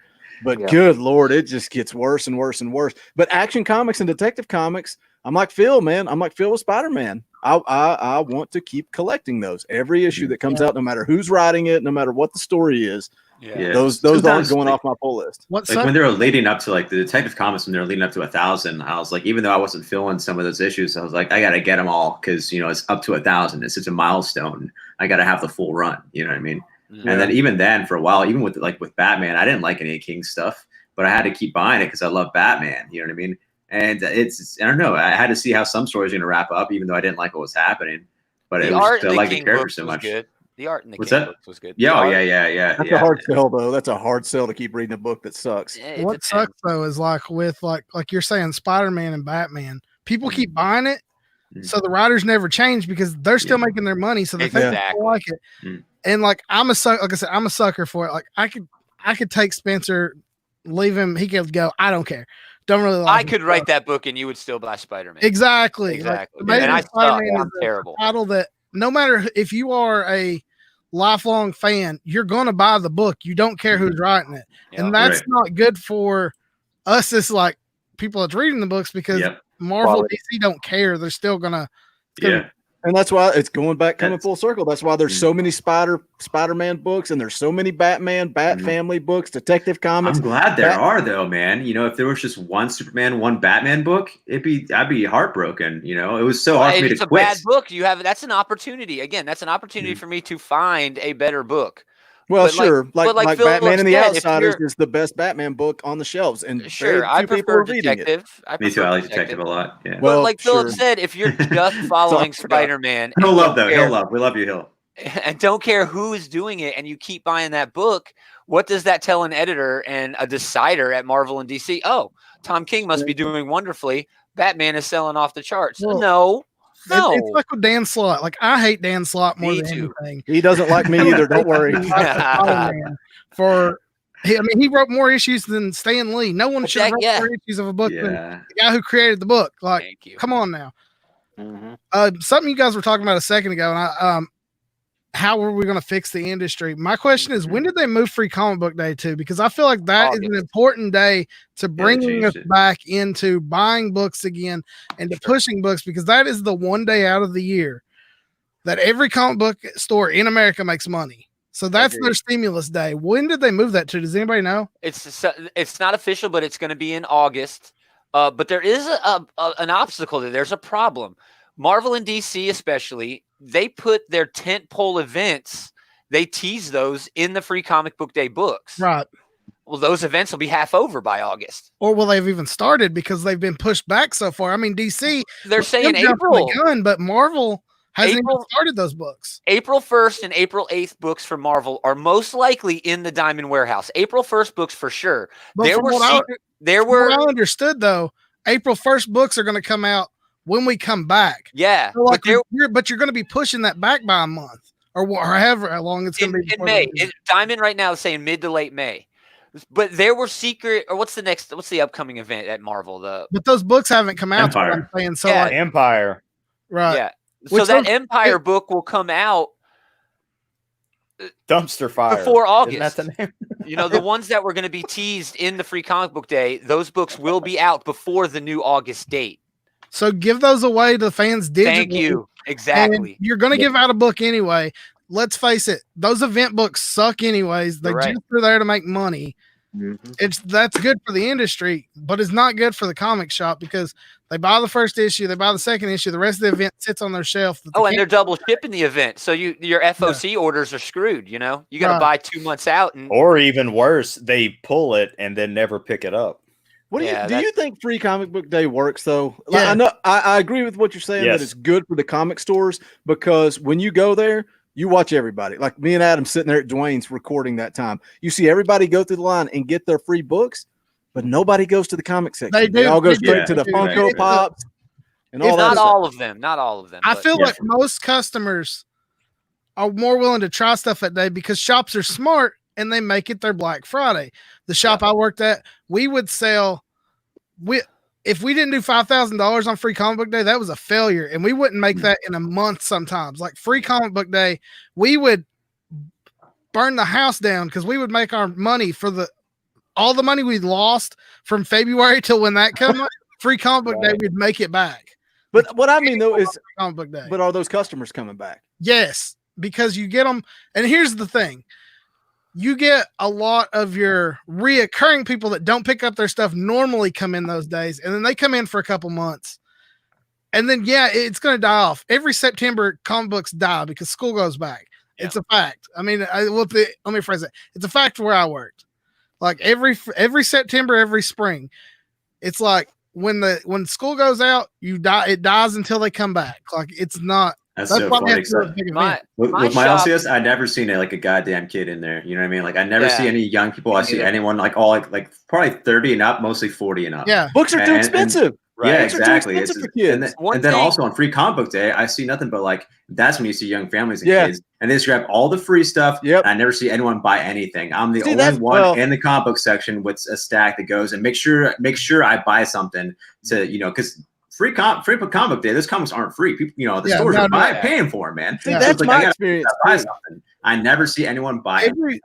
But good Lord, it just gets worse and worse and worse. But Action Comics and Detective Comics, I'm like Phil, man. I'm like Phil with Spider-Man. I want to keep collecting those. Every issue that comes out, no matter who's writing it, no matter what the story is. Yeah. Those aren't going off my pull list. When they were leading up to like the Detective Comics, when they were leading up to 1,000, I was like, even though I wasn't feeling some of those issues, I was like, I got to get them all because it's up to 1,000. It's such a milestone. I got to have the full run. You know what I mean? And then even then, for a while, even with Batman, I didn't like any of King's stuff, but I had to keep buying it because I love Batman. You know what I mean? And it's I don't know. I had to see how some stories are going to wrap up, even though I didn't like what was happening. But it was just, I like the character so much. Good. The art in the What's King that? books was good. Yeah, yeah. That's a hard sell, though. That's a hard sell to keep reading a book that sucks. What sucks though is like with like you're saying Spider-Man and Batman, people keep buying it, so the writers never change because they're still making their money, so they think people like it. And like I'm a sucker, like I said, I'm a sucker for it. Like I could take Spencer, leave him, he could go. I don't care. Don't really like I could write that book and you would still buy Spider-Man. Exactly. Exactly. Like, And I Spider-Man I'm is terrible. a title that no matter if you are a lifelong fan, you're going to buy the book. You don't care who's writing it. And that's not good for us as like people that's reading the books because Marvel, DC don't care. They're still going to. And that's why it's going back, coming full circle. That's why there's so many Spider-Man books, and there's so many Batman, Family books, Detective Comics. I'm glad there are, though, man. If there was just one Superman, one Batman book, I'd be heartbroken. It was so hard for me to It's a quit. bad book. That's an opportunity. Again, that's an opportunity for me to find a better book. Well, But sure, like Phil Batman and the said, if Outsiders you're- is the best Batman book on the shelves, and Sure, I prefer Detective. Me too. I like Detective a lot. Yeah. But like Philip said, if you're just following Spider-Man, He'll love though. He'll love. We love you, Hill. and don't care who is doing it, and you keep buying that book, what does that tell an editor and a decider at Marvel and DC? Oh, Tom King must be doing wonderfully. Batman is selling off the charts. Well, No. It's like with Dan Slott. Like, I hate Dan Slott more than anything. He doesn't like me either. Don't worry. He wrote more issues than Stan Lee. No one should have wrote more issues of a book than the guy who created the book. Like, come on now. Something you guys were talking about a second ago, and how were we going to fix the industry? My question is, when did they move Free Comic Book Day to? Because I feel like that is an important day to bringing us back into buying books again and to pushing books, because that is the one day out of the year that every comic book store in America makes money. So that's their stimulus day. When did they move that to? Does anybody know? It's not official, but it's going to be in August. But there is an obstacle there. There's a problem. Marvel and DC especially, they put their tentpole events, they tease those in the Free Comic Book Day books. Right. Well, those events will be half over by August. Or will they've even started because they've been pushed back so far? I mean, DC, they're saying April. But Marvel hasn't even started those books. April 1st and April 8th books for Marvel are most likely in the Diamond Warehouse. April 1st books for sure. But what I understood, though, April 1st books are going to come out when we come back. Yeah. So like but you're going to be pushing that back by a month or however how long it's going to be. In May. Diamond right now is saying mid to late May. But there were what's the upcoming event at Marvel? But those books haven't come out. Empire. I'm saying, so Empire. Right. Yeah. So that Empire book will come out Dumpster Fire before August. Isn't that the name? The ones that were going to be teased in the Free Comic Book Day, those books will be out before the new August date. So give those away to fans digitally. Thank you. Exactly. And you're going to give out a book anyway. Let's face it; those event books suck anyways. They just are there to make money. Mm-hmm. That's good for the industry, but it's not good for the comic shop because they buy the first issue, they buy the second issue, the rest of the event sits on their shelf. And they're double shipping the event, so your FOC orders are screwed. You got to buy 2 months out, or even worse, they pull it and then never pick it up. What do you think Free Comic Book Day works though? Like, I know I agree with what you're saying that it's good for the comic stores because when you go there, you watch everybody. Like me and Adam sitting there at Dwayne's recording that time. You see everybody go through the line and get their free books, but nobody goes to the comic section. They all go straight to the Funko Pops and all that. Not all of them. Not all of them. I feel like most customers are more willing to try stuff that day because shops are smart and they make it their Black Friday. The shop I worked at, we would sell. If we didn't do $5,000 on Free Comic Book Day, that was a failure, and we wouldn't make that in a month. Sometimes, like Free Comic Book Day, we would burn the house down because we would make our money for all the money we lost from February till when that comes. Free Comic Book Day, we'd make it back. But what I mean though is, Comic Book Day. But are those customers coming back? Yes, because you get them. And here's the thing. You get a lot of your reoccurring people that don't pick up their stuff normally come in those days, and then they come in for a couple months. And then, it's going to die off. Every September, comic books die because school goes back. Yeah. It's a fact. I mean, let me phrase it. It's a fact where I worked. Like every September, every spring, it's like when school goes out, you die. It dies until they come back. Like it's not. That's so funny. With my LCS, I never seen a goddamn kid in there. You know what I mean? Like I never see any young people. I see anyone like all like probably 30 and up, mostly 40 and up. Yeah, books are too expensive. Yeah, exactly. And then also on Free Comic Book Day, I see nothing but like that's when you see young families and kids, and they just grab all the free stuff. Yep. I never see anyone buy anything. I'm the only one in the comic book section with a stack that goes and make sure I buy something to because. Free comic book day. Those comics aren't free. People, the stores are paying for them, man. See, that's my experience. Buy something. I never see anyone buy it.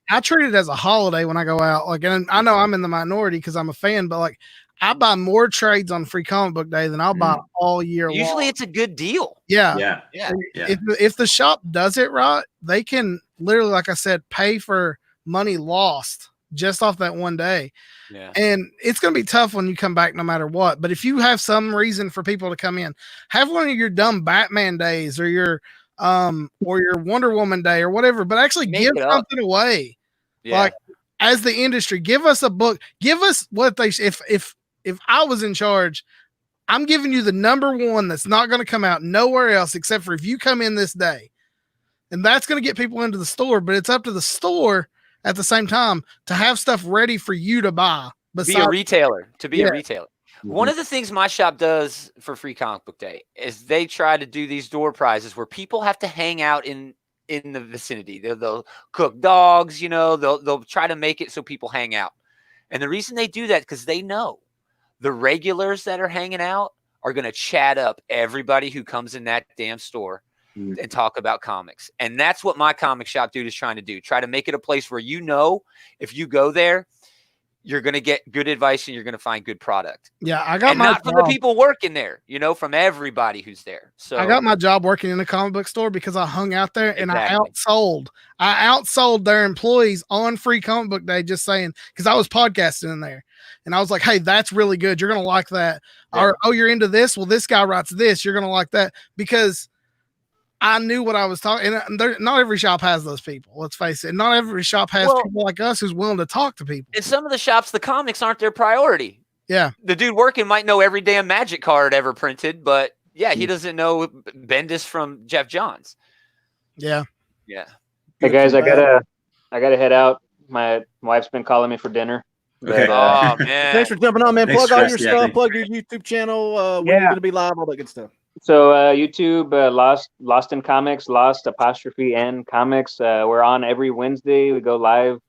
I treat it as a holiday when I go out. Like, and I know I'm in the minority because I'm a fan, but like, I buy more trades on Free Comic Book Day than I'll buy all year. Usually, it's a good deal. Yeah. If the shop does it right, they can literally, like I said, pay for money lost just off that one day. Yeah. And it's going to be tough when you come back no matter what. But if you have some reason for people to come in, have one of your dumb Batman days or your Wonder Woman day or whatever, but actually give something away. Yeah. Like as the industry, give us a book. Give us what they if I was in charge, I'm giving you the number one that's not going to come out nowhere else except for if you come in this day. And that's going to get people into the store, but it's up to the store at the same time to have stuff ready for you to buy. Be a retailer, Yeah. a retailer. One of the things my shop does for Free Comic Book Day is they try to do these door prizes where people have to hang out in the vicinity. They'll cook dogs, they'll try to make it so people hang out. And the reason they do that because they know the regulars that are hanging out are going to chat up everybody who comes in that damn store and talk about comics. And that's what my comic shop dude is trying to do. Try to make it a place where if you go there, you're going to get good advice and you're going to find good product. Yeah, I got not from the people working there, from everybody who's there. So I got my job working in a comic book store because I hung out there and I outsold their employees on Free Comic Book Day, just saying, because I was podcasting in there. And I was like, hey, that's really good. You're going to like that. Yeah. Or, oh, you're into this? Well, this guy writes this. You're going to like that. Because I knew what I was talking. And not every shop has those people. Let's face it. Not every shop has people like us who's willing to talk to people. In some of the shops, the comics aren't their priority. Yeah. The dude working might know every damn Magic card ever printed, but yeah, he doesn't know Bendis from Jeff Johns. Yeah. Yeah. Hey guys, I gotta head out. My wife's been calling me for dinner. Okay. Oh man. Thanks for jumping on, man. Thanks, Plug all Chris. your stuff. Plug your YouTube channel. When you're going to be live, all that good stuff. So YouTube, Lost in Comics, Lost_N Comics. We're on every Wednesday. We go live.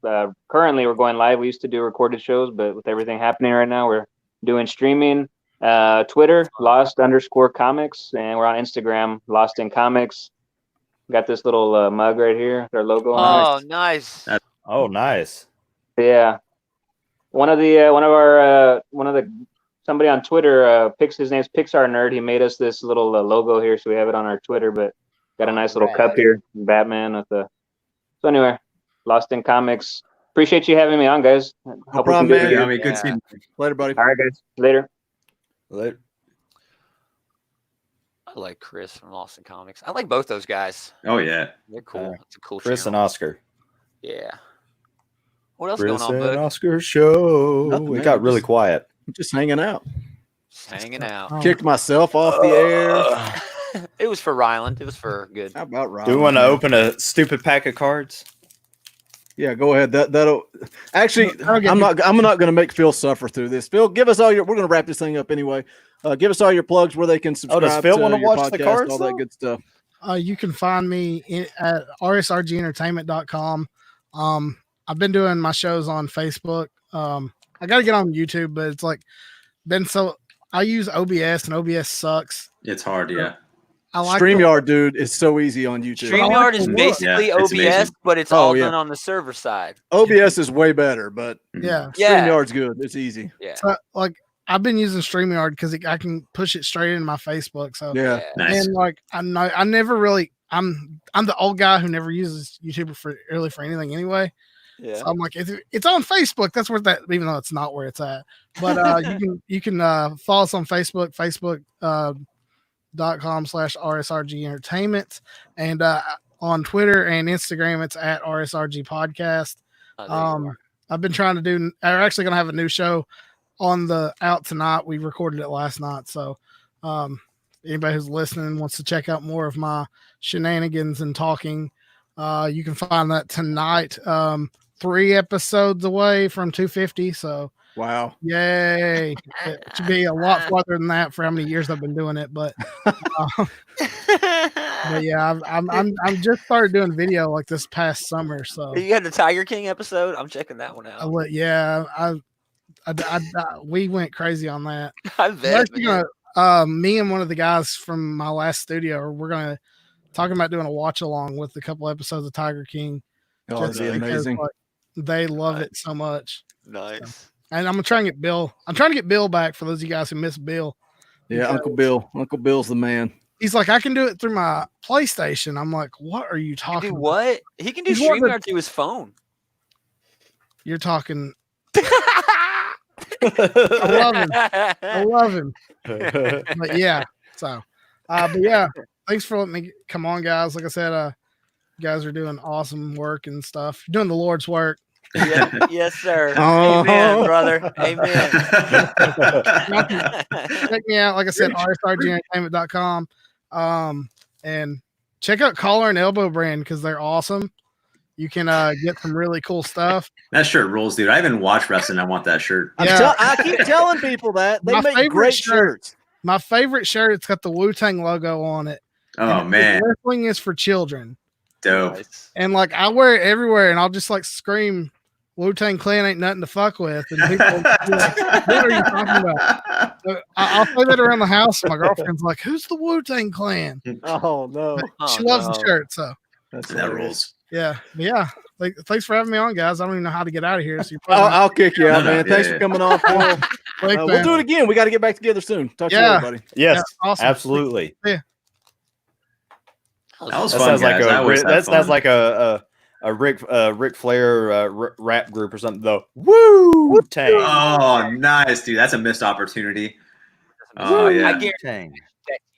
Currently, we're going live. We used to do recorded shows, but with everything happening right now, we're doing streaming. Twitter, Lost_Comics, and we're on Instagram, Lost in Comics. Got this little mug right here, their logo on it. Oh, nice. Oh, nice. Yeah. Somebody on Twitter, his name's Pixar Nerd. He made us this little logo here, so we have it on our Twitter. But got a nice little cup here, Batman with the. So anyway, Lost in Comics. Appreciate you having me on, guys. No problem, man. Good seeing you. Later, buddy. All right, guys. Later. I like Chris from Lost in Comics. I like both those guys. Oh yeah, they're cool. It's a cool. Chris channel. and Oscar. Yeah. What else Chris going on, and bud? Oscar show. Nothing, It got really quiet. I'm just hanging out. Just hanging out. Kicked myself off the air. It was for Ryland. It was for good. How about Ryland? Do we want to open a stupid pack of cards? Yeah, go ahead. That'll actually. I'm not going to make Phil suffer through this. Phil, give us all your. We're going to wrap this thing up anyway. Give us all your plugs where they can subscribe. Does Phil want to your watch podcast, the cards? all that good stuff. You can find me at rsrgentertainment.com. I've been doing my shows on Facebook. I got to get on YouTube, but it's like I use OBS and OBS sucks. it's hard. Yeah, I like StreamYard, dude, is so easy on YouTube. StreamYard is basically Yeah, it's OBS, amazing. but it's all done on the server side. OBS is way better, but Yeah. StreamYard's good. It's easy. Yeah. So, like I've been using StreamYard because I can push it straight into my Facebook. So Yeah. nice. and like I never really I'm the old guy who never uses YouTube for anything anyway. Yeah. So I'm like, it's on Facebook. That's where that, even though it's not where it's at. But you can follow us on Facebook, facebook.com/RSRG Entertainment, and on Twitter and Instagram, it's at RSRG Podcast. I've been trying to do. We're actually going to have a new show out tonight. We recorded it last night, so anybody who's listening wants to check out more of my shenanigans and talking, you can find that tonight. 3 episodes away from 250. So wow, yay! It should be a lot farther than that for how many years I've been doing it, but yeah, I'm just started doing video like this past summer. So you had the Tiger King episode. I'm checking that one out. We went crazy on that. I bet. Me and one of the guys from my last studio, we're gonna talking about doing a watch along with a couple episodes of Tiger King. Oh, that'd be amazing. They love it so much. Nice. And I'm trying to get Bill. I'm trying to get Bill back for those of you guys who miss Bill. Yeah, Uncle Bill. Uncle Bill's the man. He's like, I can do it through my PlayStation. I'm like, what are you talking about? What? He can do StreamYard through his phone. You're talking. I love him. But yeah. So, but yeah, thanks for letting me come on, guys. Like I said, you guys are doing awesome work and stuff. You're doing the Lord's work. Yeah, yes, sir. Amen, brother. Amen. Check me out. Like I said, rsrgentertainment.com. And check out Collar and Elbow brand because they're awesome. You can get some really cool stuff. That shirt rules, dude. I haven't watched wrestling. I want that shirt. Yeah. I keep telling people that they My make favorite great shirt. shirts. My favorite shirt, it's got the Wu-Tang logo on it. Oh man, wrestling is for children. dope. Nice. And like I wear it everywhere, and I'll just like scream, "Wu-Tang Clan ain't nothing to fuck with." And people will be like, what are you talking about? So I'll say that around the house. And my girlfriend's like, "Who's the Wu-Tang Clan?" Oh no, She loves the shirt. So That rules. yeah. Like, thanks for having me on, guys. I don't even know how to get out of here. So I'll kick you out, No, man. yeah, Thanks yeah. for coming on, Phil. We'll do it again. We got to get back together soon. Talk to you later, buddy. Yes, Yeah, awesome. absolutely. That was That fun, sounds like guys. I always that have sounds fun. like a Ric Flair rap group or something. The Woo Tang. Oh, nice, dude. That's a missed opportunity. Oh I yeah, guarantee Tang.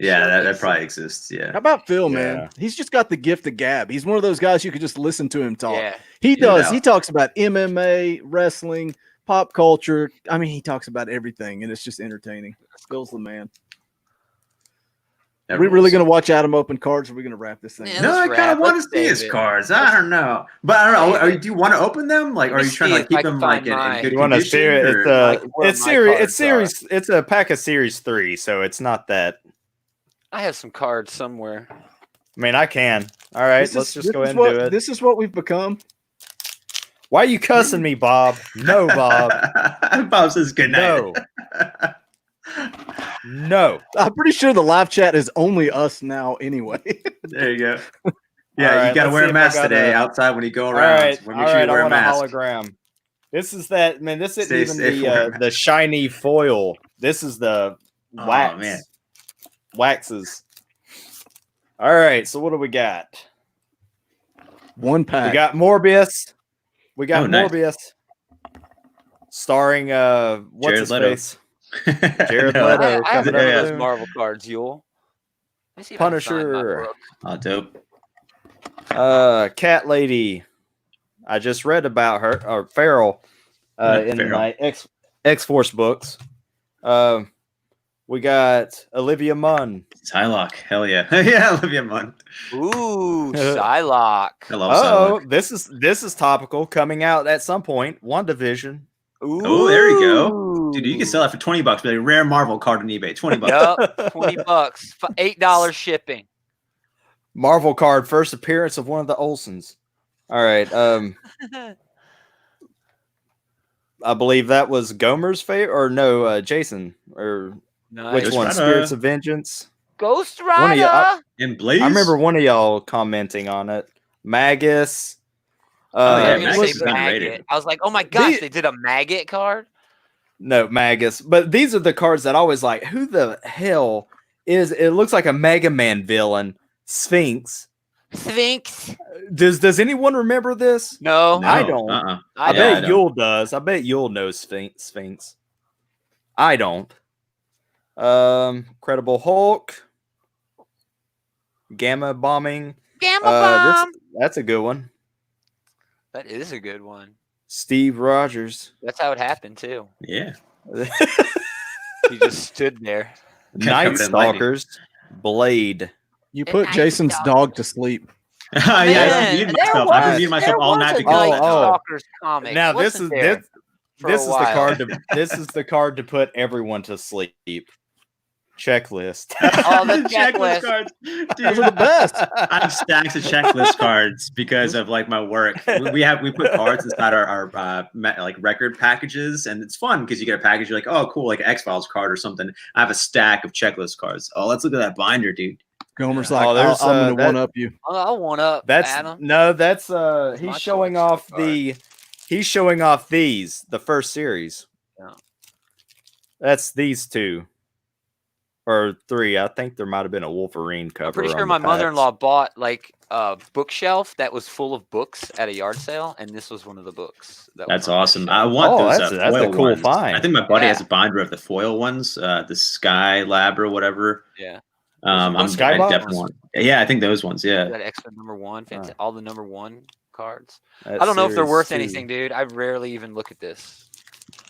that probably exists. How Yeah. about Phil, Yeah. man? He's just got the gift of gab. He's one of those guys you could just listen to him talk. Yeah. He does. Yeah. He talks about MMA, wrestling, pop culture. I mean, he talks about everything, and it's just entertaining. Phil's the man. That Are we really rules. going to watch Adam open cards, or are we going to wrap this thing? Yeah, up? No, I Let's kind wrap. of want to Let's see his save it. cards. I don't know, but I don't know. Save it. Do you want to open them? Like, Let are me you trying see to if keep I can them like find mine. in good You want to condition? see it? It's or- Like, where it's my series. cards It's series. It's a pack of series 3, so it's not that. I have some cards somewhere. I mean, I can. All right, This let's is- just this go is ahead and what- do it. This is what we've become. Why are you cussing me, Bob? No, Bob. Bob says good night. No. No. I'm pretty sure the live chat is only us now anyway. There you go. All Yeah, right, you got to let's wear see a if I mask got today a- outside when you go All around. right. We'll All make sure right. you wear I a want a mask. hologram. This is that man. This isn't Stay even safe for the shiny foil. This is the Oh, wax. man. Waxes. All right. So what do we got? One pack. We got Morbius. We got Oh, nice. Morbius. Starring what's Jared his Leto. face? Jared No, Leto. I have coming none of up those soon. Marvel cards, Yule. Let me see if I can find my Punisher. book. Oh, dope. Cat Lady. I just read about her or Farrell in Farrell. my X-Force books. We got Olivia Munn. Psylocke. Hell yeah. Yeah, Olivia Munn. Ooh, Psylocke. I love Oh, Psylocke. this is topical, coming out at some point. WandaVision. Oh, there you go. Ooh. Dude, you can sell that for $20. But a rare Marvel card on eBay. $20. Yup, $20, $8 shipping. Marvel card, first appearance of one of the Olsens. All right. I believe that was Gomer's favorite, or no, Jason, or Nice. which Ghost one? Rider. Spirits of Vengeance. Ghost One of Rider. y'all- And Blaze. I remember one of y'all commenting on it. Magus. Oh, yeah, I was gonna Magus say is underrated. maggot. I was like, oh my gosh, The- they did a maggot card. No, Magus. But these are the cards that I always like. Who the hell is? It looks like a Mega Man villain, Sphinx. Sphinx. Does anyone remember this? No, No, I don't. Uh-uh. I I bet don't. Yule does. I bet Yule knows Sphinx. I don't. Credible Hulk. Gamma bombing. Gamma bomb. That's a good one. That is a good one. Steve Rogers. That's how it happened too. Yeah. He just stood there. Night Covered in lightning. Stalkers. Blade. You And put I Jason's thought- dog to sleep. Yeah, Man, I've been there myself. I've been beating myself all night was a because Night of that. Oh. Stalkers comic. Now this wasn't is there, this for this a is the while? card to this is the card to put everyone to sleep. Checklist. Oh, the Checklist checklist. cards. Those are the best. I have stacks of checklist cards because of like my work. We put cards inside our like record packages, and it's fun because you get a package. You're like, oh, cool, like an X-Files card or something. I have a stack of checklist cards. Oh, let's look at that binder, dude. Gomer's Oh, like, there's, I'm going to that- one up you. I want up. That's Adam. no, that's my he's showing choice off so far. he's showing off these, the first series. Yeah. That's these 2. Or 3. I think there might have been a Wolverine cover. I'm pretty sure on my the mother-in-law bought like a bookshelf that was full of books at a yard sale, and this was one of the books. That's on the awesome. shelf. I want Oh, those. that's a foil cool ones. find. I think my buddy Yeah. has a binder of the foil ones, the Sky Lab or whatever. Yeah. I'm Skybox? I definitely want. Yeah, I think those ones. Yeah. That extra #1, all the #1 cards. That I don't know if they're series worth 2. anything, dude. I rarely even look at this.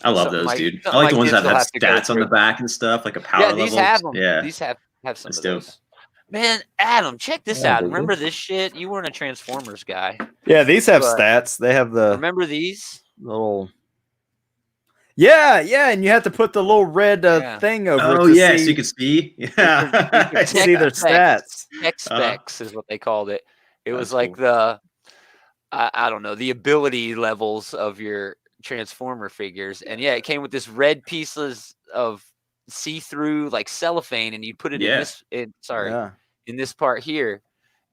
I love Something those, like- dude. I something like the like ones this that have you'll have to go stats on the through. back and stuff, like a power Yeah, level. these have them. Yeah. These have some That's of dope. those. Man, Adam, check this Yeah, out. dude. Remember this shit? You weren't a Transformers guy. Yeah, these have But- stats. They have the Remember these? little. Yeah, and you have to put the little red Yeah. thing over Oh it to yeah, see, so you can see. You Yeah. can see their stats. Tech specs is what they called it. It was That's like cool. the I don't know, the ability levels of your Transformer figures. And yeah, it came with this red pieces of see-through like cellophane, and you put it Yeah. Yeah. in this part here,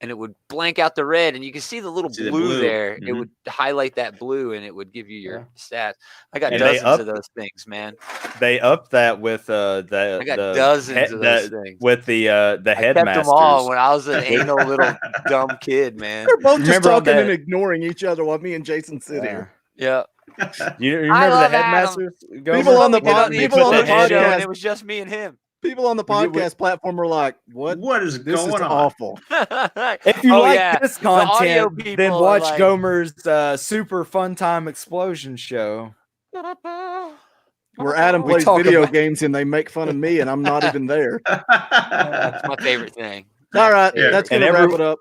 and it would blank out the red, and you can see the little See the blue, blue. there. It Mhm. would highlight that blue, and it would give you your stats. I got And they dozens of those things, man. They upped that with I the got dozens of those the- things. with the I kept them all when I was an anal little dumb kid, man. We're both just Remember on talking that- and ignoring each other while me and Jason sit here. Yeah. You remember I the love Adam. headmasters? People on the Get on pod, the people on the Exploded show, and podcast, it was just me and him. people on the podcast platform were like, "What? What is This is going on? awful." If you Oh, like yeah. this The audio content, people then are watch like- Gomer's Super Fun Time Explosion show. Where Adam We plays talk video about- games and they make fun of me, and I'm not even there. That's my favorite thing. All right, Yeah. that's And gonna wrap every- it up.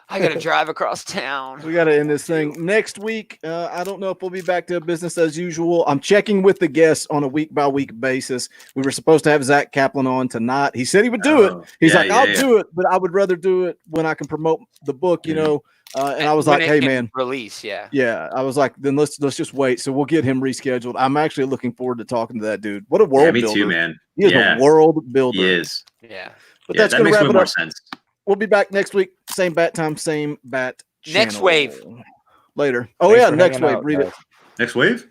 I gotta drive across town. We got to end this thing next week. I don't know if we'll be back to business as usual. I'm checking with the guests on a week by week basis. We were supposed to have Zach Kaplan on tonight. He said he would do it. Oh, He's yeah, like, yeah, I'll yeah. do it, but I would rather do it when I can promote the book, you Mhm. know. And I was When like, it hey can man, release, yeah. yeah. I was like, then let's just wait. So we'll get him rescheduled. I'm actually looking forward to talking to that dude. What a world Yeah, me builder. too, man. He is Yeah. a world builder. He is. Yeah. But Yeah, that's that gonna makes wrap way it more up. sense. We'll be back next week. Same bat time, same bat. Next channel. wave. Later. Oh Thanks yeah, for next hanging wave. out, Read it. guys. Next wave?